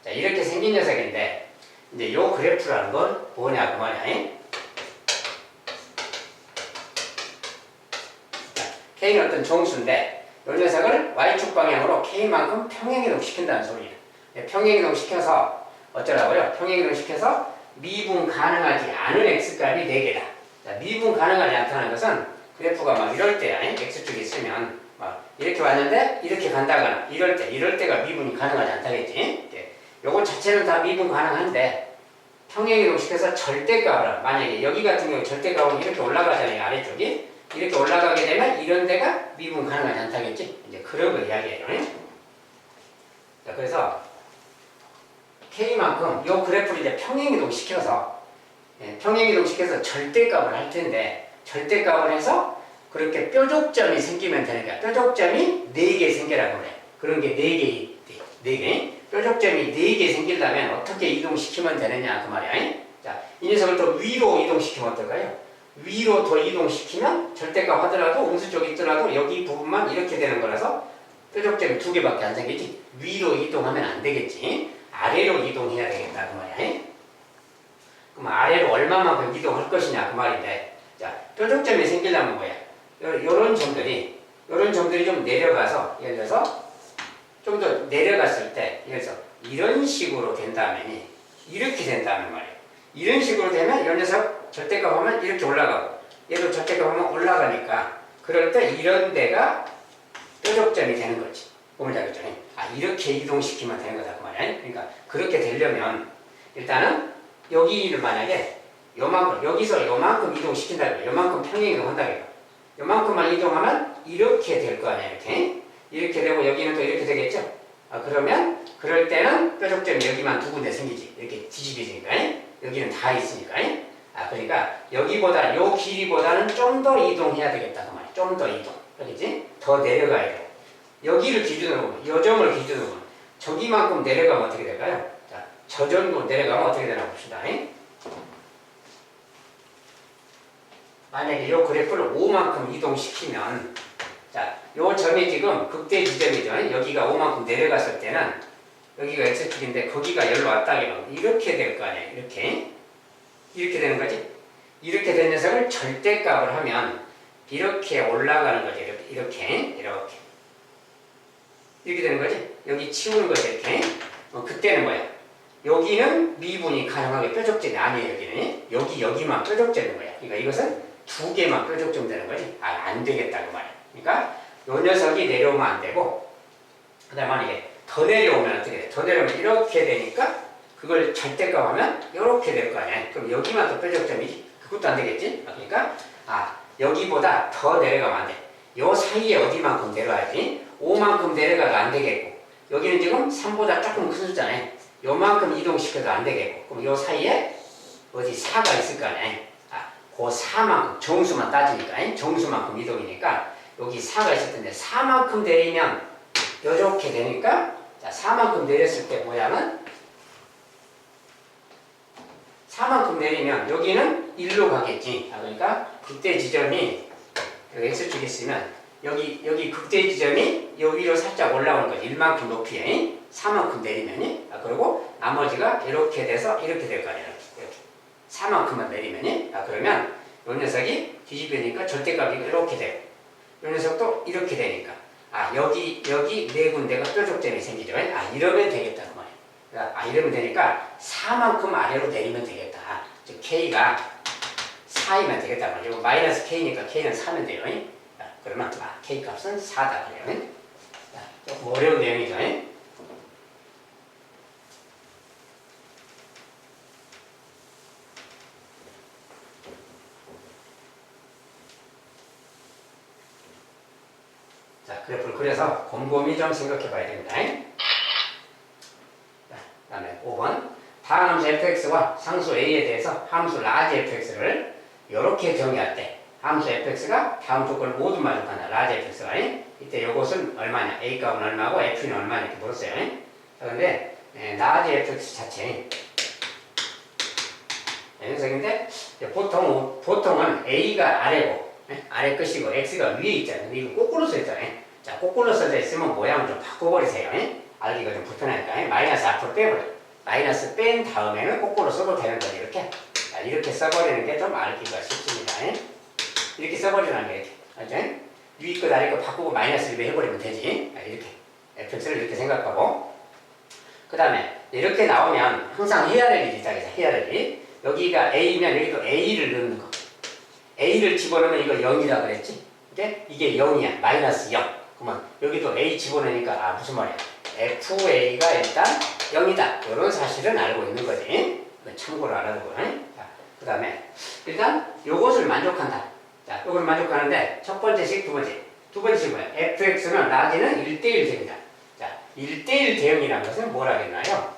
자, 이렇게 생긴 녀석인데 이제 요 그래프라는 건 뭐냐 그 말이야. K는 어떤 정수인데 이 녀석을 Y축 방향으로 K만큼 평행이동 시킨다는 소리예요. 평행이동 시켜서 어쩌라고요? 평행이동 시켜서 미분 가능하지 않은 X값이 4개다. 자, 미분 가능하지 않다는 것은 그래프가 막 이럴 때야. X축이 있으면 막 이렇게 왔는데 이렇게 간다거나 이럴 때가 미분이 가능하지 않다겠지. 요거 자체는 다 미분 가능한데 평행 이동시켜서 절대값을 만약에 여기 같은 경우 절대값은 이렇게 올라가잖아요. 아래쪽이 이렇게 올라가게 되면 이런 데가 미분 가능하지 않다겠지? 이제 그런 거 이야기해요. 자, 그래서 K만큼 요 그래프를 이제 평행 이동시켜서 평행 이동시켜서 절대값을 할 텐데 절대값을 해서 그렇게 뾰족점이 생기면 되는 거야. 뾰족점이 4개 생기라고 그래. 그런 게 4개 있대. 4개. 뾰족점이 4개 생기려면 어떻게 이동시키면 되느냐 그 말이야. 자, 이 녀석을 또 위로 이동시키면 어떨까요? 위로 더 이동시키면 절대값 하더라도 음수 쪽에 있더라도 여기 부분만 이렇게 되는 거라서 뾰족점이 2개밖에 안 생기지. 위로 이동하면 안 되겠지. 아래로 이동해야 되겠다 그 말이야. 그럼 아래로 얼마만큼 이동할 것이냐 그 말인데, 자, 뾰족점이 생기려면 뭐야? 요런 점들이 좀 내려가서, 예를 들어서 좀 더 내려갔을 때, 예를 들어서 이런 식으로 된다면, 이렇게 된다면 말이에요. 이런 식으로 되면 이 녀석 절대값 하면 이렇게 올라가고, 얘도 절대값 하면 올라가니까, 그럴 때 이런 데가 뾰족점이 되는 거지. 보면 알겠죠? 아, 이렇게 이동시키면 되는 거다 그 말이야. 그러니까 그렇게 되려면 일단은 여기를 만약에 요만큼, 여기서 요만큼 이동시킨다고, 요만큼 평행 이동한다고, 요만큼만 이동하면 이렇게 될 거 아니야. 이렇게 되고 여기는 또 이렇게 되겠죠. 아, 그러면 그럴 때는 뾰족점이 여기만 2군데 생기지. 이렇게 뒤집어지니까 여기는 다 있으니까. 아, 그러니까 여기보다 요 길이보다는 좀 더 이동해야 되겠다 그 말이야. 좀 더 이동, 그렇지? 더 내려가야 돼. 여기를 기준으로 보면, 요 점을 기준으로 보면 저기만큼 내려가면 어떻게 될까요? 자, 저 정도 내려가면 어떻게 되나 봅시다. 만약에 요 그래프를 5만큼 이동시키면, 자, 요 점이 지금 극대 지점이죠. 여기가 5만큼 내려갔을 때는 여기가 X축인데 거기가 여기로 왔다 그러면 이렇게 될 거 아니에요. 이렇게 되는 거지. 이렇게 된 녀석을 절대값을 하면 이렇게 올라가는 거죠. 이렇게 되는 거지. 여기 치우는 거죠. 이렇게. 그때는 뭐야? 여기는 미분이 가능하게 뾰족점이 아니에요. 여기만 뾰족점인 거야. 그러니까 이것은 2개만 뾰족점 되는 거지. 아, 안 되겠다고 말이야. 그러니까 요 녀석이 내려오면 안 되고, 그 다음에 만약에 더 내려오면 어떻게 돼? 더 내려오면 이렇게 되니까 그걸 절대값 하면 이렇게 될 거 아니야. 그럼 여기만 더 뾰족점이지. 그것도 안 되겠지. 그러니까 여기보다 더 내려가면 안 돼. 요 사이에 어디만큼 내려와야지. 5만큼 내려가도 안 되겠고, 여기는 지금 3보다 조금 큰 숫자네. 요만큼 이동시켜도 안 되겠고, 그럼 요 사이에 어디 4가 있을 거 아니야. 그 4만큼, 정수만 따지니까, 정수만큼 이동이니까 여기 4가 있을 텐데 4만큼 내리면 요렇게 되니까, 자, 4만큼 내렸을 때 모양은 4만큼 내리면 여기는 1로 가겠지. 그러니까 극대 지점이 여기 X축에 있으면 여기 극대 지점이 여기 위로 살짝 올라오는 거지. 1만큼 높이에 4만큼 내리면. 그리고 나머지가 이렇게 돼서 이렇게 될 거 아니야. 이렇게 4만큼만 내리면. 그러면 이 녀석이 뒤집으니까 절대값이 이렇게 되고, 이 녀석도 이렇게 되니까 여기 4군데가 뾰족점이 생기죠. 이러면 되겠다 그 말이야. 이러면 되니까 4만큼 아래로 내리면 되겠다. 즉 K가 4이면 되겠다 말이야. 마이너스 K니까 K는 4면 돼요. 그러면 K 값은 4다 그래요. 조금 어려운 내용이죠. 자, 그래프를 그려서 곰곰이 좀 생각해 봐야 됩니다. 자, 다음에 5번. 다음 함수 fx와 상수 a에 대해서 함수 라지 fx를 이렇게 정의할 때 함수 fx가 다음 조건을 모두 만족한다. 라지 fx가. 이때 이것은 얼마냐? a 값은 얼마고 f는 얼마냐 이렇게 물었어요. 자, 근데 라지 fx 자체 녀석인데 보통은 a가 아래고 아래 끝이고 x가 위에 있잖아요. 근데 이거 거꾸로 써있잖아요. 자, 거꾸로 써져 있으면 모양을 좀 바꿔버리세요. 알기가 좀 불편하니까 마이너스 앞으로 빼버려. 마이너스 뺀 다음에는 거꾸로 써도 되는 거지. 이렇게 써버리는 게 좀 알기가 쉽습니다. 이렇게 써버리는 게 이렇게. 알죠? 위 거 아래 거 바꾸고 마이너스 1배 해버리면 되지. 이렇게 fx를 이렇게 생각하고, 그 다음에 이렇게 나오면 항상 해야 될 일이 있다. 해야 될 일. 여기가 a면 여기도 a를 넣는 거. a를 집어넣으면 이거 0이라 그랬지? 이게 0이야. 마이너스 0. 그러면 여기도 a 집어넣으니까 무슨 말이야? fa가 일단 0이다. 이런 사실은 알고 있는 거지. 이건 참고로 알아두고. 자, 그 다음에 일단 요것을 만족한다. 자, 요걸 만족하는데 첫 번째식, 두 번째. 두 번째식 뭐야? fx는 라지는 1대1 대응이다. 자, 1대1 대응이라는 것은 뭐라겠나요?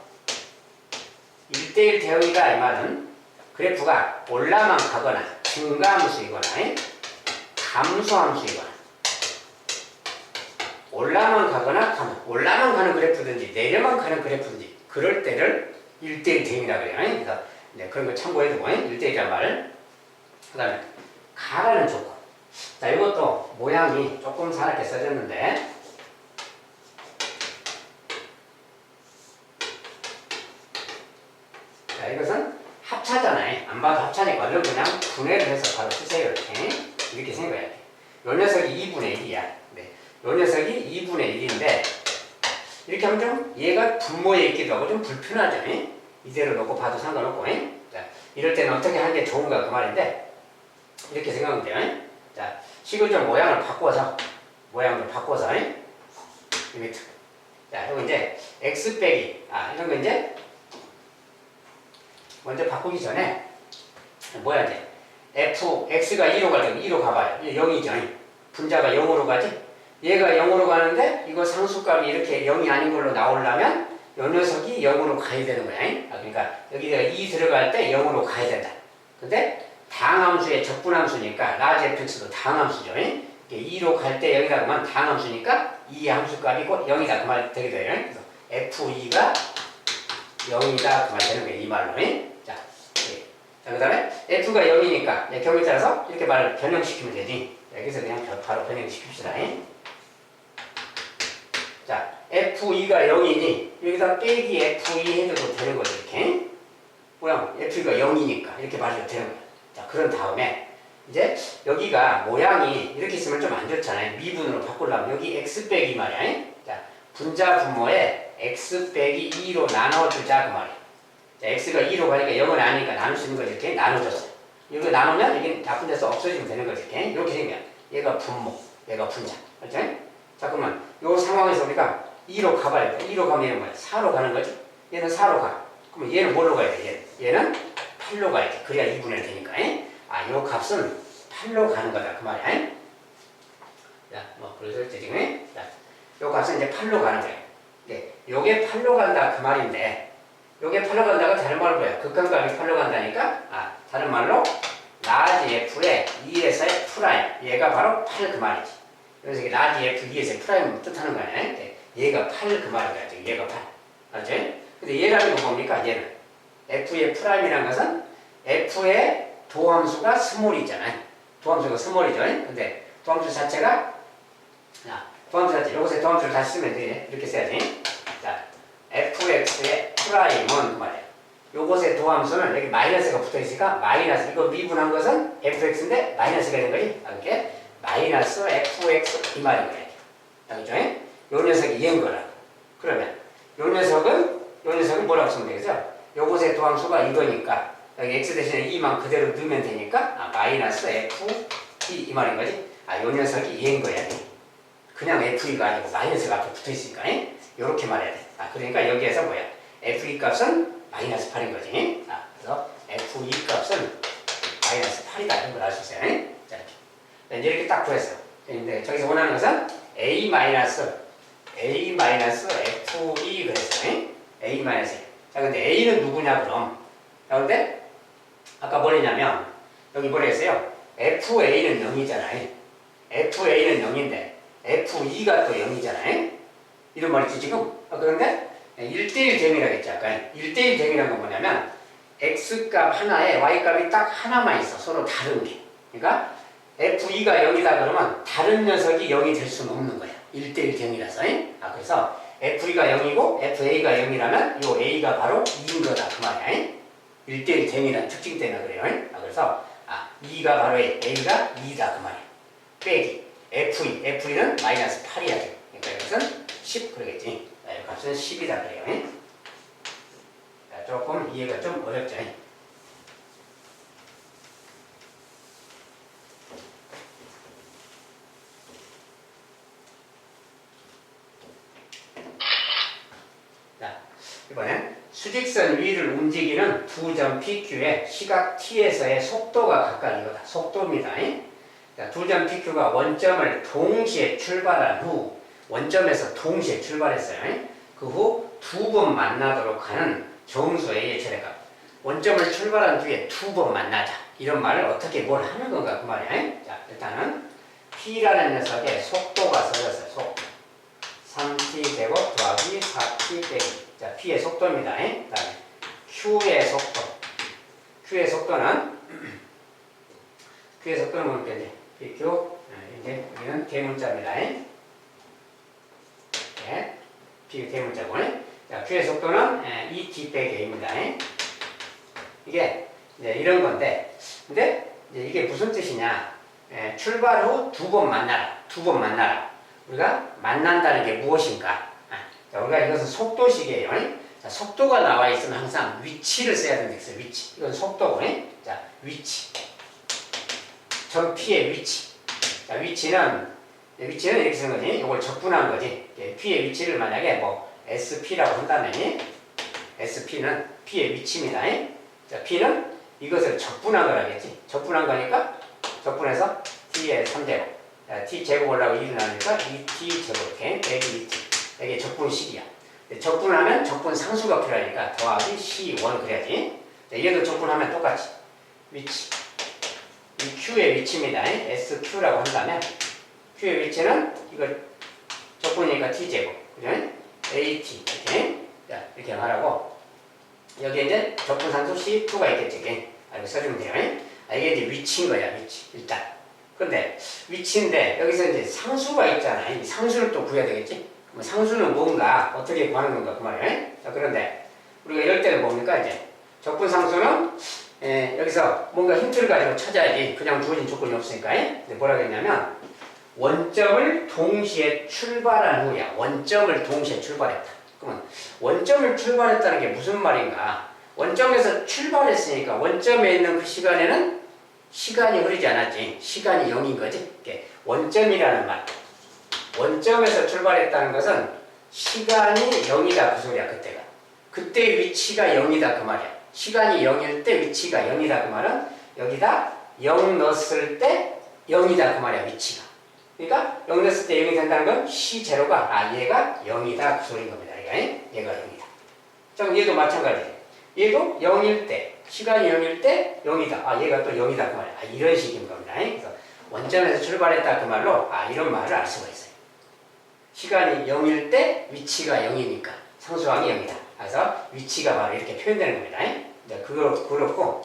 1대1 대응이다 이 말은 그래프가 올라만 가거나 증가함수이거나 감소함수이거나 올라만 가는 그래프든지 내려만 가는 그래프든지 그럴 때를 1대1 대응이라고 그래요. 그래서 네, 그런 거 참고해두고 1대1이란 말을. 그 다음에 가라는 조건. 자, 이것도 모양이 조금 사납게 써졌는데 자, 이것은 합차잖아요. 안 봐도 합차니까 얼른 그냥 분해를 해서 바로 쓰세요. 이렇게 생각해야 돼. 요 녀석이 2분의 1이야. 네. 요 녀석이 2분의 1인데 이렇게 하면 좀 얘가 분모에 있기도 하고 좀 불편하죠. 이대로 놓고 봐도 상관없고. 자, 이럴 때는 어떻게 하는 게 좋은가 그 말인데 이렇게 생각하면 돼요. 자, 식을 좀 모양을 바꿔서 이 밑에. 자, 이거 이제 x 빼기 이런 거 이제 먼저 바꾸기 전에 뭐야 이제 x가 2로 갈 때 2로 가봐요. 0이죠. 분자가 0으로 가지. 얘가 0으로 가는데 이거 상수값이 이렇게 0이 아닌 걸로 나오려면 요 녀석이 0으로 가야 되는 거야. 그러니까 여기다가 2 들어갈 때 0으로 가야 된다. 근데 다항함수의 적분함수니까 라지 fx도 다항함수죠. 2로 갈 때 여기다가만 다항함수니까 2의 함수값이 곧 0이다 그 말 되게 돼요. 그래서 f2가 0이다 그 말 되는 거예요. 이 말로. 자, 그 다음에 f가 0이니까 경우에 따라서 이렇게 말을 변형시키면 되지. 여기서 그냥 바로 변형시킵시다. 자, f2가 0이니 여기다 빼기 f2 해줘도 되는 거죠. 이렇게 모양 f가 0이니까 이렇게 말해도 되는 거야. 자, 그런 다음에 이제 여기가 모양이 이렇게 있으면 좀 안 좋잖아요. 미분으로 바꾸려면 여기 x 빼기 말이야. 자, 분자 분모에 x 빼기 2로 나눠주자 그 말이야. 자, x가 2로 가니까 0은 아니니까 나눌 수 있는 거 이렇게 나눠줬어. 이거 나누면 이게 나쁜 데서 없어지면 되는 거지. 이렇게 생겨. 얘가 분모, 얘가 분자. 알죠? 잠깐만, 요 상황에서 우리가 2로 가봐야 돼. 2로 가면 얘는 뭐야? 4로 가는 거지? 얘는 4로 가. 그러면 얘는 뭘로 가야 돼? 얘는 8로 가야 돼. 그래야 2분의 1 되니까. 요 값은 8로 가는 거다. 그 말이야. 자, 그래서 지금, 자, 요 값은 이제 8로 가는 거야. 네, 요게 8로 간다. 그 말인데, 요게 8로 간다가 다른 말로 뭐야? 극한값이 8로 간다니까, 다른 말로, 라지 f의 2에서의 프라임. 얘가 바로 8 그 말이지. 그래서 이게 라지 f 2에서의 프라임 뜻하는 거 아니야? 얘가 8 그 말인 거야. 지금 얘가 8. 알지? 근데 얘라는 거 뭡니까? 얘는. f의 프라임이라는 것은 f의 도함수가 스몰이잖아요. 도함수가 스몰이죠. 근데 도함수 자체가, 요것에 도함수를 다시 쓰면 돼. 이렇게 써야지. 자, fx의 프라임은 그 말이야. 요것의 도함수는 여기 마이너스가 붙어 있으니까 마이너스, 이거 미분한 것은 fx인데 마이너스가 된 거지. 이렇게 마이너스 fx 이 말인 거야. 알겠죠? 요 녀석이 얘인 거라고. 그러면 요 녀석은 뭐라고 쓰면 되겠죠? 요것의 도함수가 이거니까 여기 x 대신에 2만 그대로 넣으면 되니까 마이너스 f 이 말인 거지. 요 녀석이 얘인 거야. 그냥 f2가 아니고 마이너스가 앞에 붙어 있으니까 요렇게 말해야 돼. 그러니까 여기에서 뭐야? f2 값은 마이너스 8인 거지. 그래서 f2 값은 마이너스 8이다. 이런 걸 알 수 있어요. 자, 이제 이렇게 딱 구했어. 근데 저기서 원하는 것은 a 마이너스 f2 그랬어. a 마이너스. 자, 근데 a는 누구냐 그럼? 자, 근데 아까 뭐랬냐면 여기 뭐랬어요? fa는 0이잖아요. fa는 0인데 f2가 또 0이잖아요. 이런 말이지 지금. 그런데 1대1 대응이라고 했지 아까. 1대1 대응이라는 건 뭐냐면 x값 하나에 y값이 딱 하나만 있어. 서로 다른 게. 그러니까 f2가 0이다 그러면 다른 녀석이 0이 될 수는 없는 거야. 1대1 대응이라서. 그래서 f2가 0이고 fa가 0이라면 요 a가 바로 2인 거다 그 말이야. 1대1 대응이라는 특징 때문에 그래요. 그래서 2가 바로 a가 2다 그 말이야. 빼기 f2는 마이너스 8이야. 그러니까 이것은 10 그러겠지. 이 값은 10이다 그래요. 자, 조금 이해가 좀 어렵죠. 자, 이번엔 수직선 위를 움직이는 두 점 PQ의 시각 T에서의 속도가 각각 이거다. 속도입니다. 두 점 PQ가 원점을 동시에 출발한 후 원점에서 동시에 출발했어요. 그 후 두 번 만나도록 하는 정수 A의 최대값. 원점을 출발한 뒤에 두 번 만나자. 이런 말을 어떻게 뭘 하는 건가 그 말이야. 자, 일단은 P라는 녀석의 속도가 써졌어요. 속도. 3t 제곱 더하기 4t 빼기. 자, P의 속도입니다. 그다음에 Q의 속도. Q의 속도는 뭐니까 이제 PQ. 이제 여기는 대문자입니다. 네, P 대문자고. 자, Q의 속도는 2t 빼기 A입니다. 이게 이제 이런 건데, 근데 이제 이게 무슨 뜻이냐? 출발 후 두 번 만나라. 두 번 만나라. 우리가 만난다는 게 무엇인가? 자, 우리가 이것은 속도식이에요. 자, 속도가 나와 있으면 항상 위치를 써야 된다 했어요. 위치. 이건 속도고. 자, 위치. 점 P의 위치. 자, 위치는 이렇게 쓰는 거지. 이걸 적분한 거지. P의 위치를 만약에 뭐 SP라고 한다면 SP는 P의 위치입니다. 자, P는 이것을 적분한 거라겠지. 적분한 거니까 적분해서 T의 3제곱. T 제곱 올라가고 1이 나오니까 2T 제곱 이렇게 빼기 2T. 이게 적분식이야. 적분하면 적분 상수가 필요하니까 더하기 C1 그래야지. 얘도 적분하면 똑같이. 위치. 이 Q의 위치입니다. SQ라고 한다면 Q의 위치는 이걸 적분이니까 T 제곱. 그죠? AT. 이렇게. 자, 이렇게 말하고 여기에 이제 적분 상수 C2가 있겠지. 이거 써주면 돼요. 이게 이제 위치인 거야. 위치. 일단. 근데 위치인데 여기서 이제 상수가 있잖아. 이 상수를 또 구해야 되겠지. 그럼 상수는 뭔가 어떻게 구하는 건가 그 말이에요. 자, 그런데 우리가 이럴 때는 뭡니까 이제 적분 상수는 여기서 뭔가 힌트를 가지고 찾아야지. 그냥 주어진 조건이 없으니까. 근데 뭐라고 했냐면 원점을 동시에 출발한 후야. 원점을 동시에 출발했다. 그러면 원점을 출발했다는 게 무슨 말인가? 원점에서 출발했으니까 원점에 있는 그 시간에는 시간이 흐르지 않았지. 시간이 0인 거지. 원점이라는 말. 원점에서 출발했다는 것은 시간이 0이다 그 소리야 그때가. 그때 위치가 0이다 그 말이야. 시간이 0일 때 위치가 0이다 그 말은 여기다 0 넣었을 때 0이다 그 말이야 위치가. 그러니까 0 넣었을 때 0이 된다는 건 C0가 얘가 0이다 그 소리인 겁니다. 얘가 0이다. 자, 얘도 마찬가지예요. 얘도 0일 때 시간이 0일 때 0이다. 얘가 또 0이다 그 말이야. 이런 식인 겁니다. 그래서 원점에서 출발했다 그 말로 이런 말을 알 수가 있어요. 시간이 0일 때 위치가 0이니까 상수항이 0이다. 그래서 위치가 바로 이렇게 표현되는 겁니다. 네, 그렇고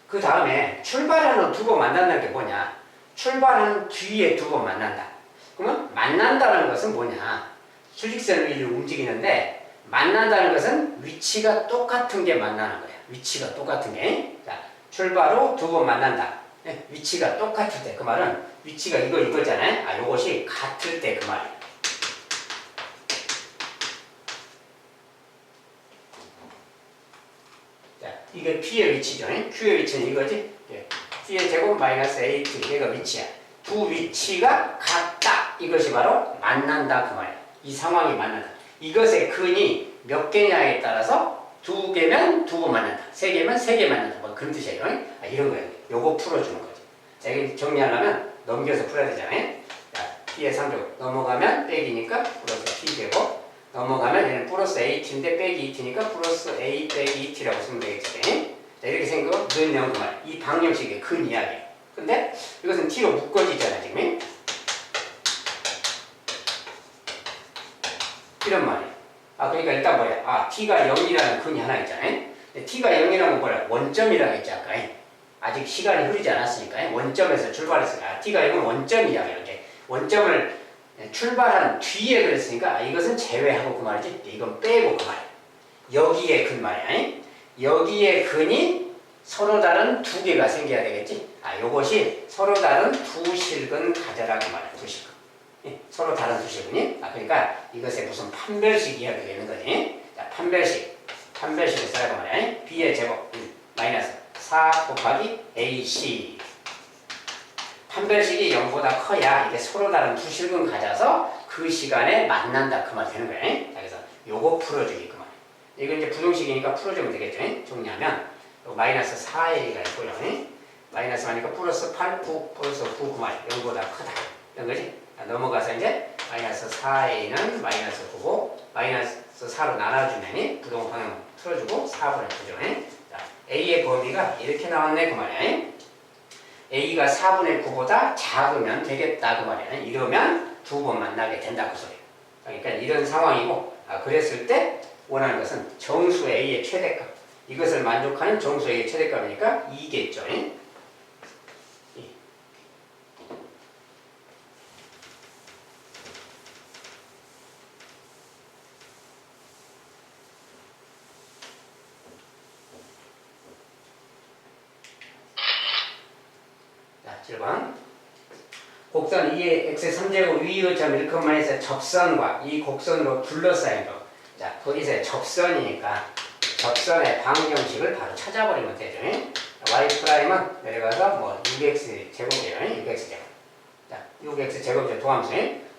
그 다음에 출발하는 후 두 번 만난다는 게 뭐냐? 출발한 뒤에 두 번 만난다. 그러면 만난다는 것은 뭐냐? 수직선 위를 움직이는데 만난다는 것은 위치가 똑같은 게 만나는 거야. 위치가 똑같은 게. 자, 출발 후 두 번 만난다. 위치가 똑같을 때 그 말은 위치가 이거잖아요. 요것이 같을 때 그 말이에요. 자, 이게 P의 위치죠. Q의 위치는 이거지. T의 제곱 마이너스 AT 얘가 위치야. 두 위치가 같다. 이것이 바로 만난다 그 말이야. 이 상황이 만난다. 이것의 근이 몇 개냐에 따라서 두 개면 두 번 만난다. 세 개면 세 개 만난다. 뭐 그런 뜻이에요. 이런 거예요. 요거 풀어주는 거지. 자, 여기 정리하려면 넘겨서 풀어야 되잖아요. 자, T의 3제곱 넘어가면 빼기니까 플러스 T제곱 넘어가면 얘는 플러스 AT인데 빼기 2T니까 플러스 A 빼기 2T라고 쓰면 되겠지. 자, 이렇게 생각하고 넣는 그 말. 이 방정식의 근 이야기예요. 근데 이것은 T로 묶어지잖아 지금. 이런 말이에요. 그러니까 일단 뭐야? T가 0이라는 근이 하나 있잖아요. T가 0이라는 건 뭐야? 원점이라고 했지 아까. 아직 시간이 흐르지 않았으니까 원점에서 출발했으니까 T가 0은 원점이야. 이렇게 원점을 출발한 뒤에 그랬으니까 이것은 제외하고 그 말이지. 이건 빼고 그 말이야. 여기에 근 말이야. 여기에 근이 서로 다른 두 개가 생겨야 되겠지. 요것이 서로 다른 두 실근 가져라 그 말이야. 두 실근. 서로 다른 두 실근이. 그러니까 이것에 무슨 판별식 이야기가 있는 거지. 자, 판별식을 써야 그 말이야. B의 제곱 마이너스 4 곱하기 AC. 판별식이 0보다 커야 이게 서로 다른 두 실근 가져서 그 시간에 만난다 그 말 되는 거야. 자, 그래서 요거 풀어주기 그 말. 이건 이제 부동식이니까 풀어주면 되겠죠. 정리하면 마이너스 4a가 있고요. 마이너스 하니까 플러스 8, 9, 플러스 9, 9만 0보다 크다. 이런 거지. 넘어가서 이제 마이너스 4a는 마이너스 9고 마이너스 4로 나눠주면 부동방향 틀어주고 4분의 9죠. 자, a의 범위가 이렇게 나왔네 그 말이야. a가 4분의 9보다 작으면 되겠다 그 말이야. 이러면 두 번 만나게 된다 그 소리야. 그러니까 이런 상황이고 그랬을 때 원하는 것은 정수 a의 최대값. 이것을 만족하는 정수 a의 최대값이니까 2겠죠. 자, 7번. 곡선 2의 x 3제곱 위의 점 1,1에서 접선과 이 곡선으로 둘러싸인 거. 자, 거기서 접선이니까 접선의 방정식을 바로 찾아버리면 되죠. y 프라임은 내려가서 뭐 6x 제곱이에요. 6x 제곱. 자, 6x 제곱이죠.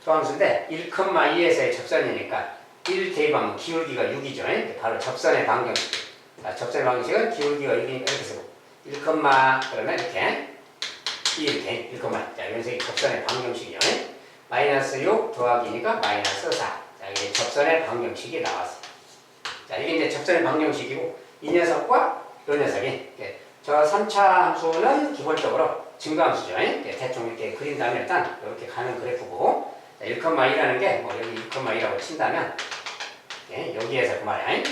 도함수인데 1,2에서의 접선이니까 1 대입하면 기울기가 6이죠. 바로 접선의 방정식. 자, 접선의 방정식은 기울기가 6이니까 이렇게 쓰고 1, 그러면 이렇게 1, 자, 이런 접선의 방정식이요. 마이너스 6 더하기니까 마이너스 4. 자, 이게 접선의 방정식이 나왔어. 자, 이게 이제 접선의 방정식이고, 이 녀석과 이 녀석이, 저 3차 함수는 기본적으로 증가함수죠. 대충 이렇게 그린 다음에 일단 이렇게 가는 그래프고, 1,2라는 게, 뭐 여기 1,2라고 친다면, 여기에서 그 말이야.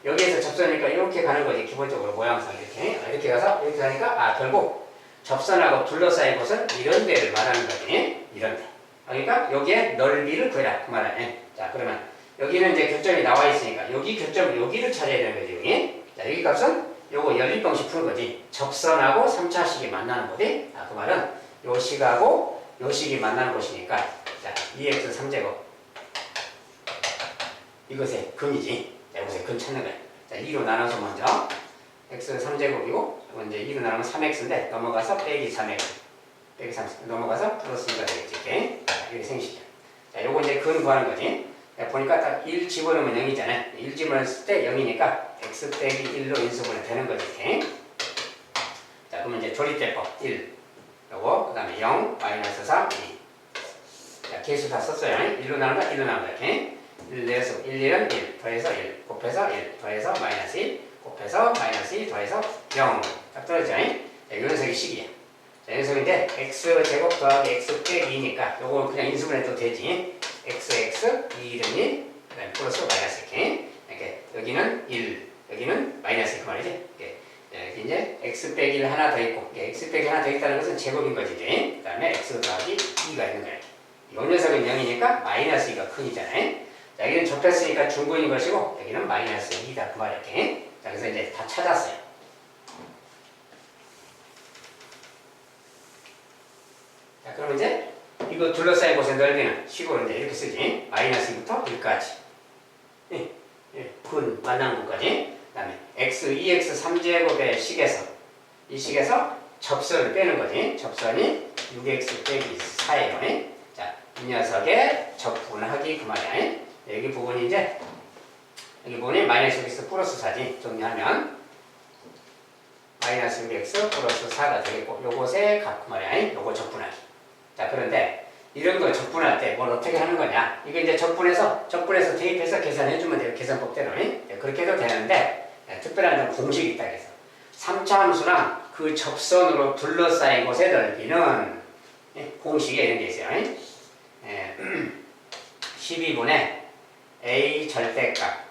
여기에서 접선이니까 이렇게 가는 거지. 기본적으로 모양상 이렇게 가서 이렇게 가니까, 결국 접선하고 둘러싸인 곳은 이런 데를 말하는 거지. 이런 데. 그러니까 여기에 넓이를 구해라. 그 말이야. 자, 그러면 여기는 이제 교점이 나와 있으니까 여기 교점 여기를 찾아야 되는 거지. 여기. 자, 여기 값은 요거 연립방식 푸는 거지. 접선하고 3차식이 만나는 거지. 그 말은 요 식하고 요 식이 만나는 곳이니까 자, 2x 3제곱 이것의 근이지. 자, 이것의 근 찾는 거야. 자, 2로 나눠서 먼저 x 3제곱이고 이제 2로 나누면 3x인데 넘어가서 빼기 3x 빼기 3x 넘어가서 플러스가 되겠지. 이렇게 생기시죠. 자, 요거 이제 근 구하는 거지. 자, 보니까 딱 1 집어넣으면 0이잖아요. 1 집어넣었을 때 0이니까 x 빼기 1로 인수분해 되는 거지. 자, 그러면 이제 조립제법 1 요거 그 다음에 0 마이너스 3 2. 자, 개수 다 썼어요. 1로 나눈다 1로 나눈다 이렇게 1 내서 1, 1은 1 더해서 1 곱해서 1 더해서 마이너스 1 곱해서 마이너스 2 더해서 0. 딱 떨어지죠. 자, 이 녀석이 식이야. 자, 이 녀석인데 x 제곱 더하기 x 빼기 2니까 요거 그냥 인수분해도 되지. x 2는 1, 그 다음에 플러스 마이너스 이렇게 여기는 1, 여기는 마이너스 그 말이지. 여기 이제 x 빼기 1 하나 더 있고 x 빼기 하나 더 있다는 것은 제곱인 거지. 그 다음에 x 더하기 2가 있는 거야. 이 녀석은 0이니까 마이너스 2가 큰이잖아요. 자, 여기는 접했으니까 중근인 것이고 여기는 마이너스 2다 그 말이야. 자, 그래서 이제 다 찾았어요. 자, 그럼 이제 이거 둘러싸인 곳의 넓이는 식으로 이제 이렇게 쓰지. 마이너스 2부터 1까지. 근 만난 곳까지. 그 다음에 x 2x 3제곱의 식에서 이 식에서 접선을 빼는 거지. 접선이 6x 빼기 4예요. 자, 이 녀석의 적분하기 그 말이야. 여기 부분이 이제 여기 부분이 마이너스 6x 플러스 4지. 정리하면 마이너스 6x 플러스 4가 되겠고 요것의 값 그 말이야. 요거 적분하기. 자, 그런데 이런 거 적분할 때 뭘 어떻게 하는 거냐? 이거 이제 적분해서 대입해서 계산해주면 돼요. 계산법대로. 그렇게 해도 되는데 특별한 공식이 있다 그래서 3차 함수랑 그 접선으로 둘러싸인 곳의 넓이는 공식에 이런 게 있어요. 12분의 a 절대값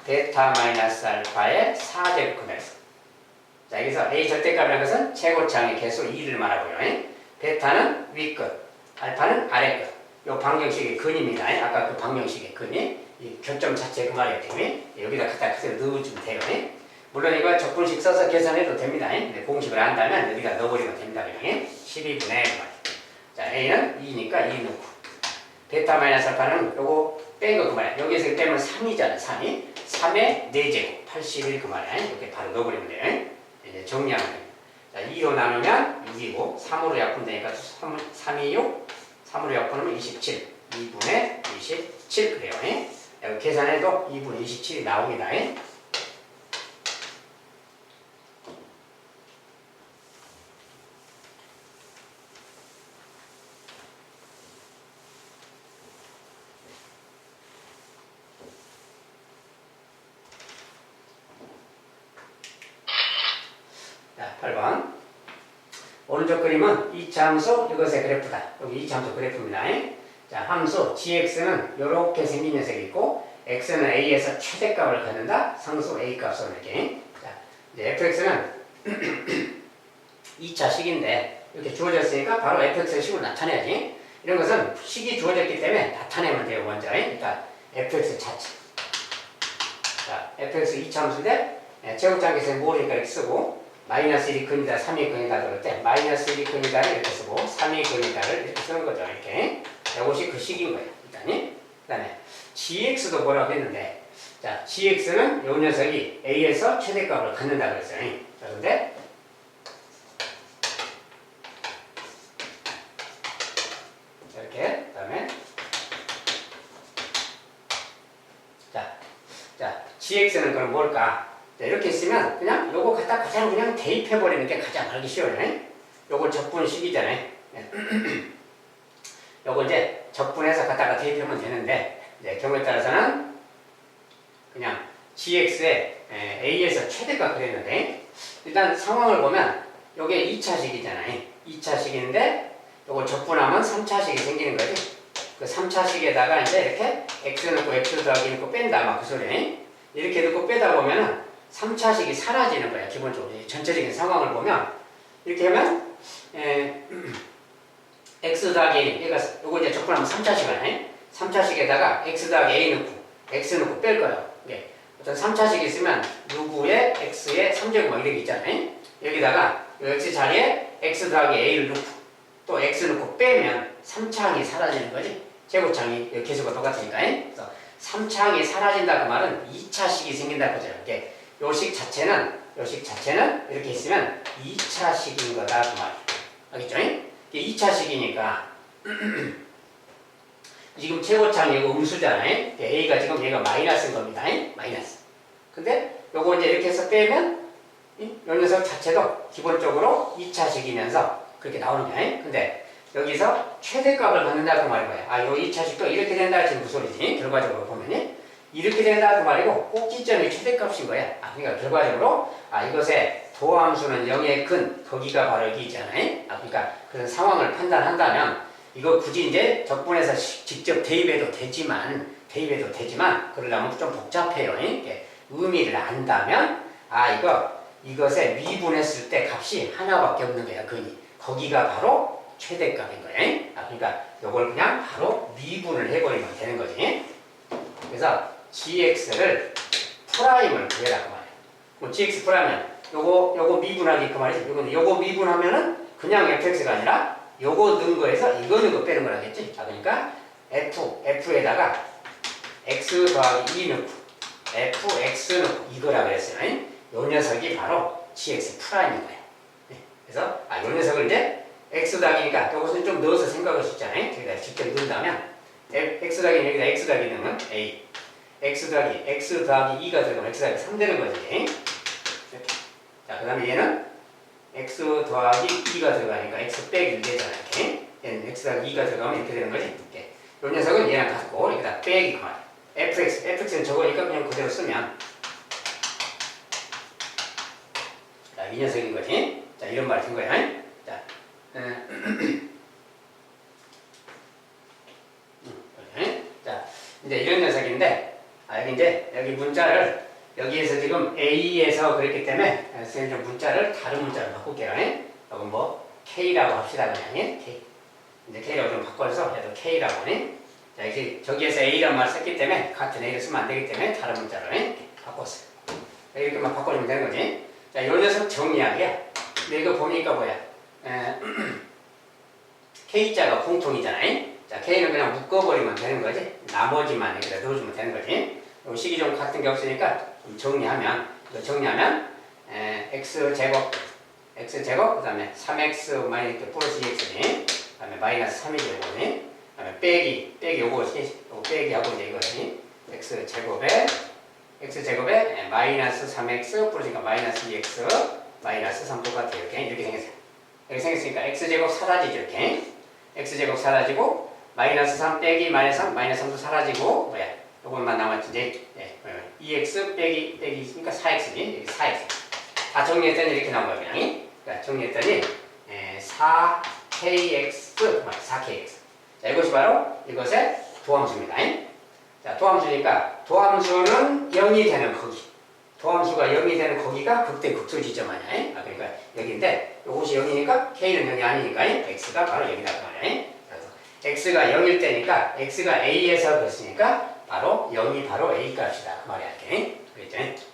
베타 마이너스 알파의 4제곱분해서 자, 여기서 a 절대값이라는 것은 최고차항의 개수 2를 말하고요. 베타는 위끝, 알파는 아래끝. 요 방정식의 근입니다. 아까 그 방정식의 근이 이 교점 자체 그 말이에요. 여기다 갖다 그대로 넣어주면 돼요. 물론 이거 적분식 써서 계산해도 됩니다. 근데 공식을 안다면 여기다 넣어버리면 됩니다. 12분의 말이에요. 자, a는 2니까 2 넣고 베타 마이너스 알파는 요거 뺀 거 그 말이야. 여기서 빼면 3이잖아. 3이 3의 4제곱 81 그 말이야. 이렇게 바로 넣어버리면 돼요. 이제 정리하면 됩니다. 자, 2로 나누면 6이고 3으로 약분되니까 3이 6 3으로 약분하면 27 2분의 27 그래요. 여기 계산해도 2분의 27이 나옵니다. 자, 8번. 오른쪽 그림은 2차 함수 이것의 그래프다. 여기 2차 함수 그래프입니다. 자, 함수 gx는 이렇게 생긴 녀석이 있고 x는 a에서 최대값을 갖는다. 상수 a 값으로 이렇게. 자, 이제 fx는 2차 식인데 이렇게 주어졌으니까 바로 fx의 식으로 나타내야지. 이런 것은 식이 주어졌기 때문에 나타내면 돼요. 먼저. 일단 fx 자체. 자, fx 2차 함수인데 제곱장에서는 모르니까 이렇게 쓰고 마이너스 1이 근이다, 3이 근이다 그럴 때 마이너스 1이 근이다를 이렇게 쓰고 3이 근이다를 이렇게 쓰는 거죠. 이렇게. 이것이 그 식인 거예요. 일단이. 그 다음에 gx도 뭐라고 했는데 자, gx는 이 녀석이 a에서 최대값을 갖는다 그랬어요. 자, 그런데 이렇게 그 다음에 자, gx는 그럼 뭘까? 자, 이렇게 있으면 그냥 요거 갖다 가장 그냥 대입해버리는 게 가장 알기 쉬워요. 요거 적분식이잖아요. 요거 이제 적분해서 갖다가 대입하면 되는데 이제 경우에 따라서는 그냥 gx에 a에서 최대값 그랬는데 일단 상황을 보면 요게 2차식이잖아요. 2차식인데 요거 적분하면 3차식이 생기는 거지. 그 3차식에다가 이제 이렇게 x 넣고 x 더하기 넣고 뺀다 막 그 소리. 이렇게 넣고 빼다 보면은 3차식이 사라지는 거야. 기본적으로 전체적인 상황을 보면 이렇게 하면 x 더하기 a 얘가 요거 이제 적분하면 3차식 아니에요? 3차식에다가 x 더하기 a 넣고 x 넣고 뺄 거예요. 예. 어떤 3차식이 있으면 누구의 x의 3제곱 막 이렇게 있잖아요. 여기다가 요 x 자리에 x 더하기 a를 넣고 또 x 넣고 빼면 3차항이 사라지는 거지. 제곱창이 계수가 똑같으니까. 그래서 3차항이 사라진다 그 말은 2차식이 생긴다 그죠. 이렇게 요식 자체는 이렇게 있으면 2차식인 거다 그 말. 알겠죠? 이게 2차식이니까 지금 최고창이 이거 음수잖아요. a가 지금 얘가 마이너스인 겁니다. 마이너스. 근데 요거 이제 이렇게 해서 빼면 이 녀석 자체도 기본적으로 2차식이면서 그렇게 나오는 거야. 근데 여기서 최대값을 갖는다 그 말인 거야. 아, 요 2차식도 이렇게 된다 지금 그 소리지. 결과적으로 보면이 이렇게 된다 그 말이고 꼭지점이 최대값인 거야. 아, 그러니까 결과적으로 이것의 도함수는 0의 근 거기가 바로 여기 있잖아요. 아, 그러니까 그런 상황을 판단한다면 이거 굳이 이제 적분해서 직접 대입해도 되지만 그러려면 좀 복잡해요. 이렇게 의미를 안다면 이것에 미분했을 때 값이 하나밖에 없는 거야. 근이 거기가 바로 최대값인 거예요. 아, 그러니까 이걸 그냥 바로 미분을 해버리면 되는 거지. 그래서 gx를 프라임을 구해라 그 말이에요. 그럼 gx 프라임은 요거 미분하기 그 말이지. 요거 미분하면은 그냥 fx가 아니라 요거 넣은 거에서 이거 넣은 거 빼는 거라겠지. 자, 그러니까 f에다가 x 더하기 2 넣고 fx 넣고 이거라 그랬어요. 요 녀석이 바로 gx 프라임인 거예요. 그래서 요 녀석을 이제 x 더하기니까 이것은 좀 넣어서 생각할 수 있잖아요. 여기다 직접 넣는다면 x 더하기 여기다 x 더하기 넣으면 a x 더하기 2가 들어가면 x 더하기 3 되는 거지. 이렇게. 자, 그 다음에 얘는 x 더하기 2가 들어가니까 x 빼기 1 되잖아. 이렇게. 얘는 x 더하기 2가 들어가면 이렇게 되는 거지. 이렇게. 요 녀석은 얘랑 같고 여기다 빼기 그 말이야. fx는 저거니까 그냥 그대로 쓰면 자, 이 녀석인 거지. 자, 이런 말이 된 거야. 자, 자, 이제 이런 녀석인데, 여기 문자를, 여기에서 지금 A에서 그랬기 때문에, 선생님 좀 문자를 다른 문자로 바꿀게요. 여기 뭐, K라고 합시다, 그냥. K. 이제 K라고 좀 바꿔서 해도 K라고 하네. 자, 이제 저기에서 A란 말 썼기 때문에, 같은 A를 쓰면 안 되기 때문에, 다른 문자로 바꿨어요. 이렇게만 바꿔주면 되는 거지. 자, 요 녀석 정리하기야. 근데 이거 보니까 뭐야? K자가 공통이잖아요. 자, K는 그냥 묶어버리면 되는 거지. 나머지만 여기다 넣어주면 되는 거지. 요 식이 좀 같은 게 없으니까 좀 정리하면 x제곱, 그 다음에 3x 마이너스 플러스 2x니, 그 다음에 마이너스 3이 되는 거니, 그 다음에 빼기 요거 빼기하고 이제 이거니, x제곱에 마이너스 3x 플러스니까 마이너스 2x 마이너스 3 똑같아요. 이렇게 생겼어요. 이렇게 생겼으니까 x제곱 사라지죠. 이렇게 x제곱 사라지고 마이너스 3 빼기 마이너스 3 마이너스 3도 사라지고 뭐야 요것만 남았지 이제 2x 빼기 있으니까 4x지 4x 다 정리했더니 이렇게 나온 거예요. 그냥 그러니까 정리했더니 4kx 4kx 자 이것이 바로 이것의 도함수입니다. 자 도함수니까 도함수는 0이 되는 거기 도함수가 0이 되는 거기가 극대 극소 지점 아니야? 그러니까 여기인데 이것이 0이니까 k는 0이 아니니까 x가 바로 0이다 그 말이야. 그래서 x가 0일 때니까 x가 a에서 그랬으니까 바로 0이 바로 a 값이다 그 말이야. 이렇게 그랬죠?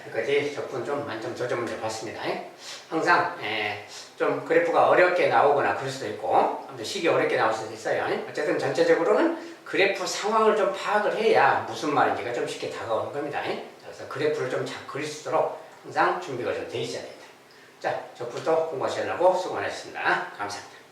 여기까지 적분 좀 만점 조점 문제 봤습니다. 항상 좀 그래프가 어렵게 나오거나 그럴 수도 있고 아무튼 식이 어렵게 나올 수도 있어요. 어쨌든 전체적으로는 그래프 상황을 좀 파악을 해야 무슨 말인지가 좀 쉽게 다가오는 겁니다. 그래서 그래프를 좀 잘 그릴 수 있도록 항상 준비가 좀 돼 있어야 됩니다. 자, 저부터 공부하시려고 수고 많으셨습니다. 감사합니다.